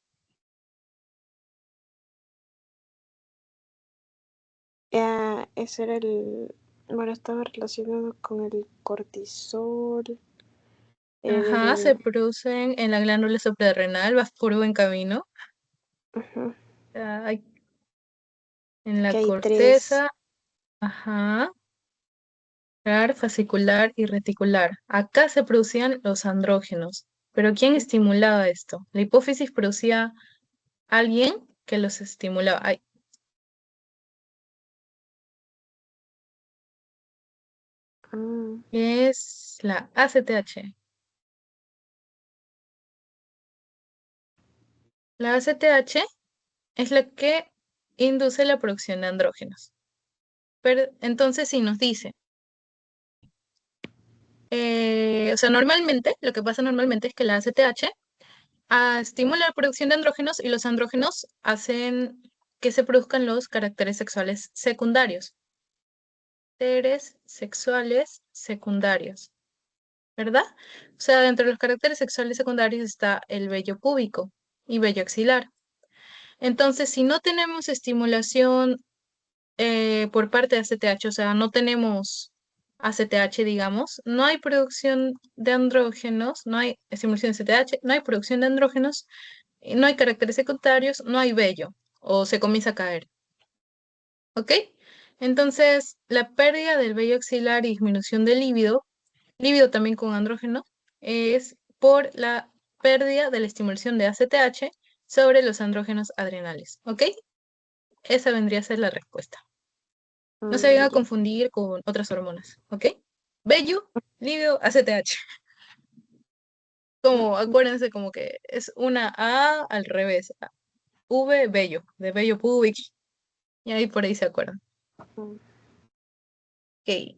Ese era bueno, estaba relacionado con el cortisol, Ajá, se el, producen en la glándula suprarrenal, vas por buen camino. ajá, Ay, en la que hay tres. corteza, ajá, fascicular y reticular. Acá se producían los andrógenos. Pero ¿quién estimulaba esto? La hipófisis producía alguien que los estimulaba. Ay, Ah, es la ACTH. La ACTH es la que induce la producción de andrógenos. Pero entonces, si nos dice, o sea, normalmente, lo que pasa normalmente es que la ACTH estimula la producción de andrógenos y los andrógenos hacen que se produzcan los caracteres sexuales secundarios. Caracteres sexuales secundarios, ¿verdad? O sea, dentro de los caracteres sexuales secundarios está el vello púbico y vello axilar. Entonces, si no tenemos estimulación por parte de ACTH, o sea, no tenemos ACTH, digamos, no hay producción de andrógenos, no hay estimulación de ACTH, no hay producción de andrógenos, no hay caracteres secundarios, no hay vello, o se comienza a caer. ¿Ok? Entonces, la pérdida del vello axilar y disminución del líbido también con andrógeno, es por la pérdida de la estimulación de ACTH sobre los andrógenos adrenales. ¿Ok? Esa vendría a ser la respuesta. No se vayan a ya. confundir con otras hormonas, ¿ok? Vello, líbido, ACTH. Como, acuérdense como que es una A al revés. V, vello, de vello púbico. Y ahí por ahí se acuerdan. Mm, Ok.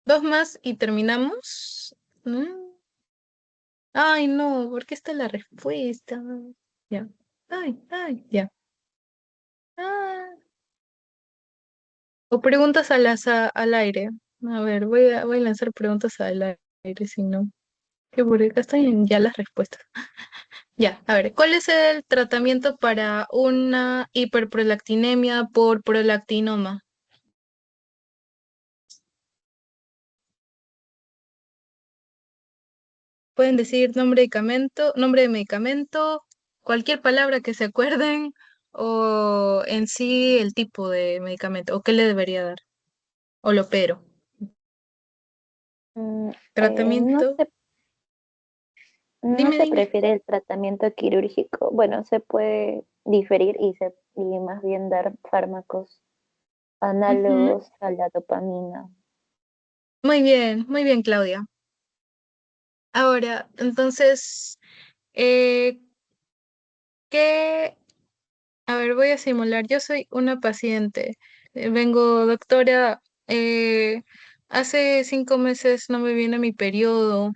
Dos más y terminamos. Mm. Ay, no, porque esta es la respuesta. Ya. Ay, ya. Ah. O preguntas al aire. A ver, voy a lanzar preguntas al aire, si no. Que por acá están ya las respuestas. Ya, a ver, ¿cuál es el tratamiento para una hiperprolactinemia por prolactinoma? Pueden decir nombre de medicamento, cualquier palabra que se acuerden o en sí el tipo de medicamento o qué le debería dar o lo pero. No Tratamiento, se, no dime, se dime. prefiere el tratamiento quirúrgico. Bueno, se puede diferir y más bien dar fármacos Ujú. análogos a la dopamina. Muy bien, Claudia. Ahora, entonces, eh, ¿qué? A ver, voy a simular. Yo soy una paciente. Vengo, doctora, hace 5 meses no me viene mi periodo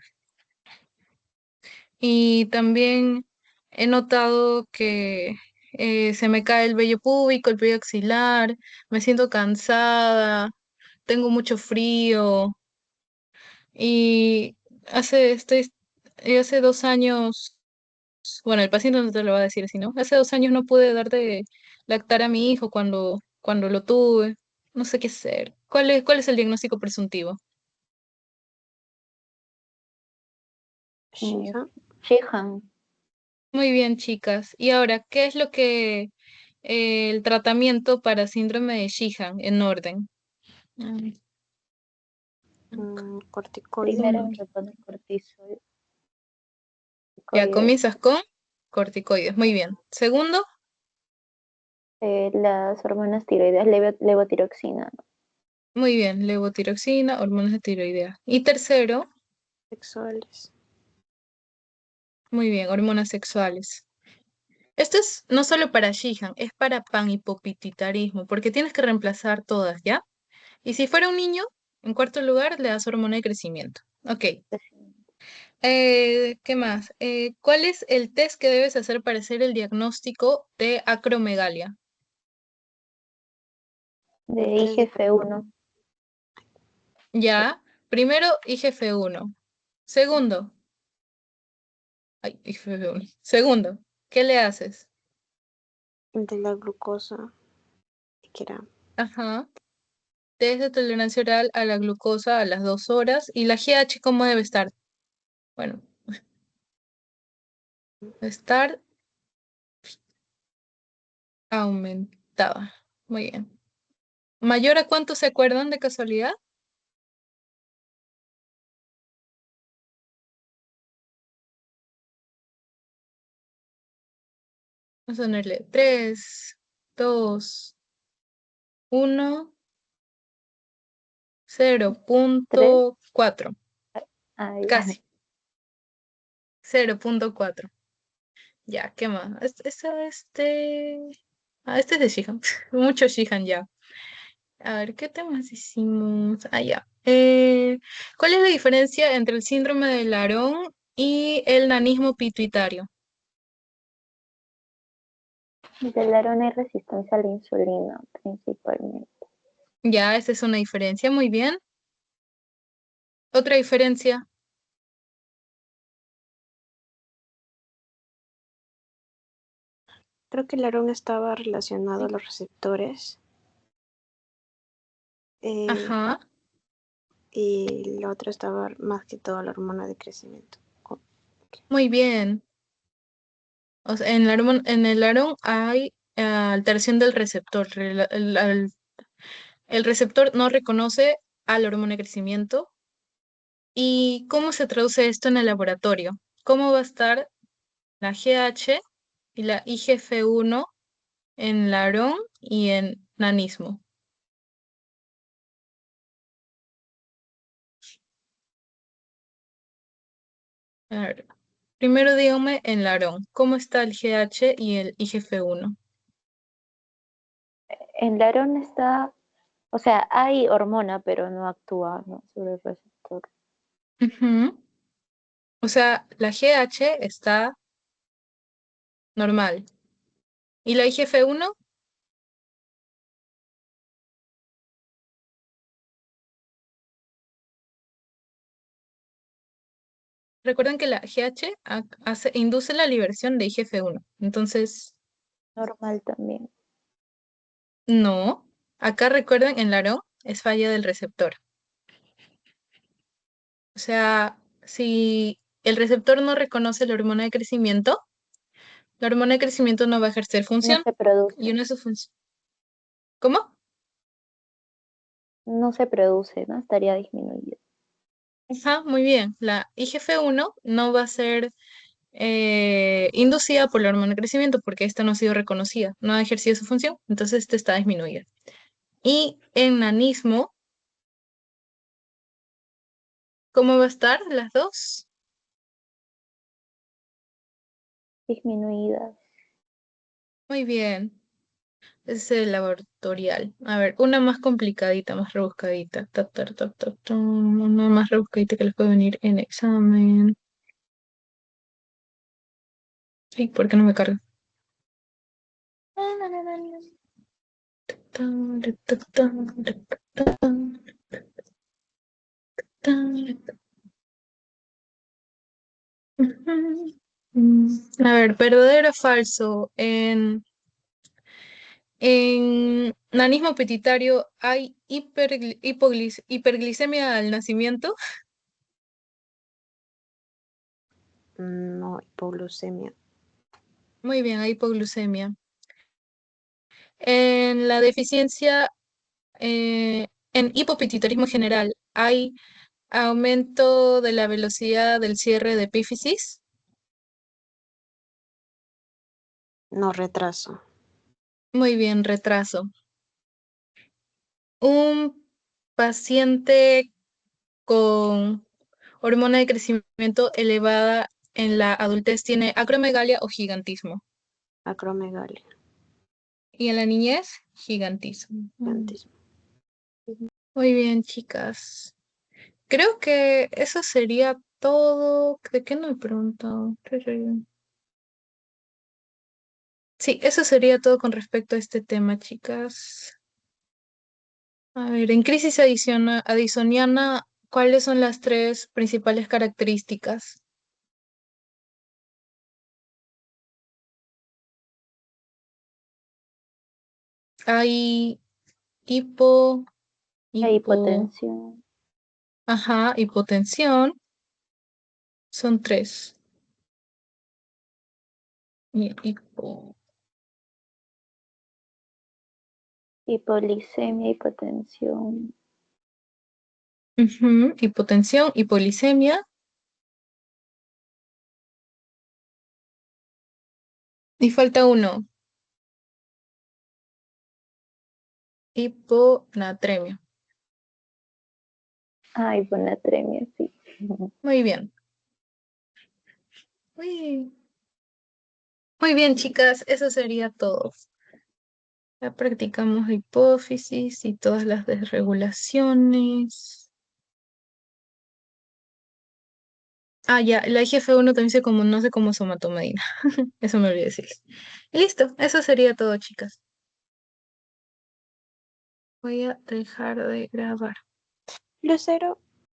y también he notado que se me cae el vello púbico, el vello axilar, me siento cansada, tengo mucho frío y hace 2 años, bueno, el paciente no te lo va a decir así, ¿no? Hace 2 años no pude dar de lactar a mi hijo cuando lo tuve. No sé qué hacer. ¿Cuál es el diagnóstico presuntivo? Mm, Shihan. Sheehan, Muy bien, chicas. Y ahora, ¿qué es el tratamiento para síndrome de Sheehan en orden? Mm, Corticoide. primero mm, le ponen cortisol, Ya corticoides, comienzas con corticoides. Muy bien. Segundo, las hormonas tiroideas, levotiroxina, ¿no? muy bien. Levotiroxina, hormonas de tiroidea. Y tercero, Sexuales. muy bien, hormonas sexuales. Esto es no solo para Sheehan, es para panhipopituitarismo, porque tienes que reemplazar todas, ¿ya? Y si fuera un niño, en cuarto lugar, le das hormona de crecimiento. Ok. ¿Qué más? ¿Cuál es el test que debes hacer para hacer el diagnóstico de acromegalia? De El test de IGF-1, Ya, primero IGF-1. Segundo, ay, IGF-1. Segundo, ¿qué le haces? la glucosa, que era Ajá. Test de tolerancia oral a la glucosa a las 2 horas. ¿Y la GH cómo debe estar? Bueno, debe estar aumentada. Muy bien. ¿Mayor a cuánto se acuerdan de casualidad? Vamos a ponerle 3, 2, 1, cero 3, punto cuatro. ah, ya, Casi. 0.4. Ya, ¿qué más? Este es de Shihan. Mucho Shihan ya. A ver, ¿qué temas hicimos? Ah, ya. ¿Cuál es la diferencia entre el síndrome de Laron y el nanismo pituitario? del arona y resistencia a la insulina, principalmente. Ya, esa es una diferencia. Muy bien. Otra diferencia. Creo que el arón estaba relacionado a los receptores eh, Ajá. y la otra estaba más que todo la hormona de crecimiento. Muy bien. O sea, en el Laron hay alteración del receptor. El receptor no reconoce a la hormona de crecimiento. ¿Y cómo se traduce esto en el laboratorio? ¿Cómo va a estar la GH y la IGF-1 en Laron y en nanismo? A ver, primero dígame en Laron, ¿cómo está el GH y el IGF-1? En la arona está, o sea, hay hormona, pero no actúa, ¿no?, sobre el receptor. Ujú. O sea, la GH está normal. ¿Y la IGF-1? Recuerden que la GH induce la liberación de IGF-1. Entonces, Normal también. no. Acá recuerden, en Laron es falla del receptor. O sea, si el receptor no reconoce la hormona de crecimiento, la hormona de crecimiento no va a ejercer No función. se Y produce, una de sus funciones. ¿Cómo? no se produce, ¿no? Estaría disminuido. Ajá, muy bien. La IGF-1 no va a ser inducida por la hormona de crecimiento porque esta no ha sido reconocida, no ha ejercido su función, entonces esta está disminuida. Y en nanismo, ¿cómo va a estar las dos? Disminuidas. Muy bien. Es el laboratorial. A ver, una más complicadita, más rebuscadita. Ta, ta, ta, ta, ta. Una más rebuscadita que les puede venir en examen. Ay, ¿por qué no me carga? Tan, ta, tan, ta, tan, tan. Ujú. A ver, ¿verdadero o falso? En nanismo pituitario hay hiperglicemia al nacimiento. No, hipoglucemia. Muy bien, hay hipoglucemia. En la deficiencia, en hipopituitarismo general, hay aumento de la velocidad del cierre de epífisis. No, retraso. Muy bien, retraso. Un paciente con hormona de crecimiento elevada en la adultez tiene acromegalia o gigantismo. Acromegalia. Y en la niñez, gigantismo. Gigantismo. Muy bien, chicas. Creo que eso sería todo. ¿De qué no he preguntado? Sí, eso sería todo con respecto a este tema, chicas. A ver, en crisis addisoniana, ¿cuáles son las tres principales características? Hay hipo, La hipo, hipotensión, ajá, hipotensión, son tres. Y hipo, hipoglicemia, hipotensión, ujú, hipotensión, hipolicemia, y falta uno, hiponatremia. hiponatremia, sí. Muy bien. Muy, muy bien, chicas, eso sería todo. Ya practicamos la hipófisis y todas las desregulaciones. Ah, ya, la IGF-1 también se conoce como somatomedina. Eso me olvidé decirles. Y listo, eso sería todo, chicas. Voy a dejar de grabar. Lucero,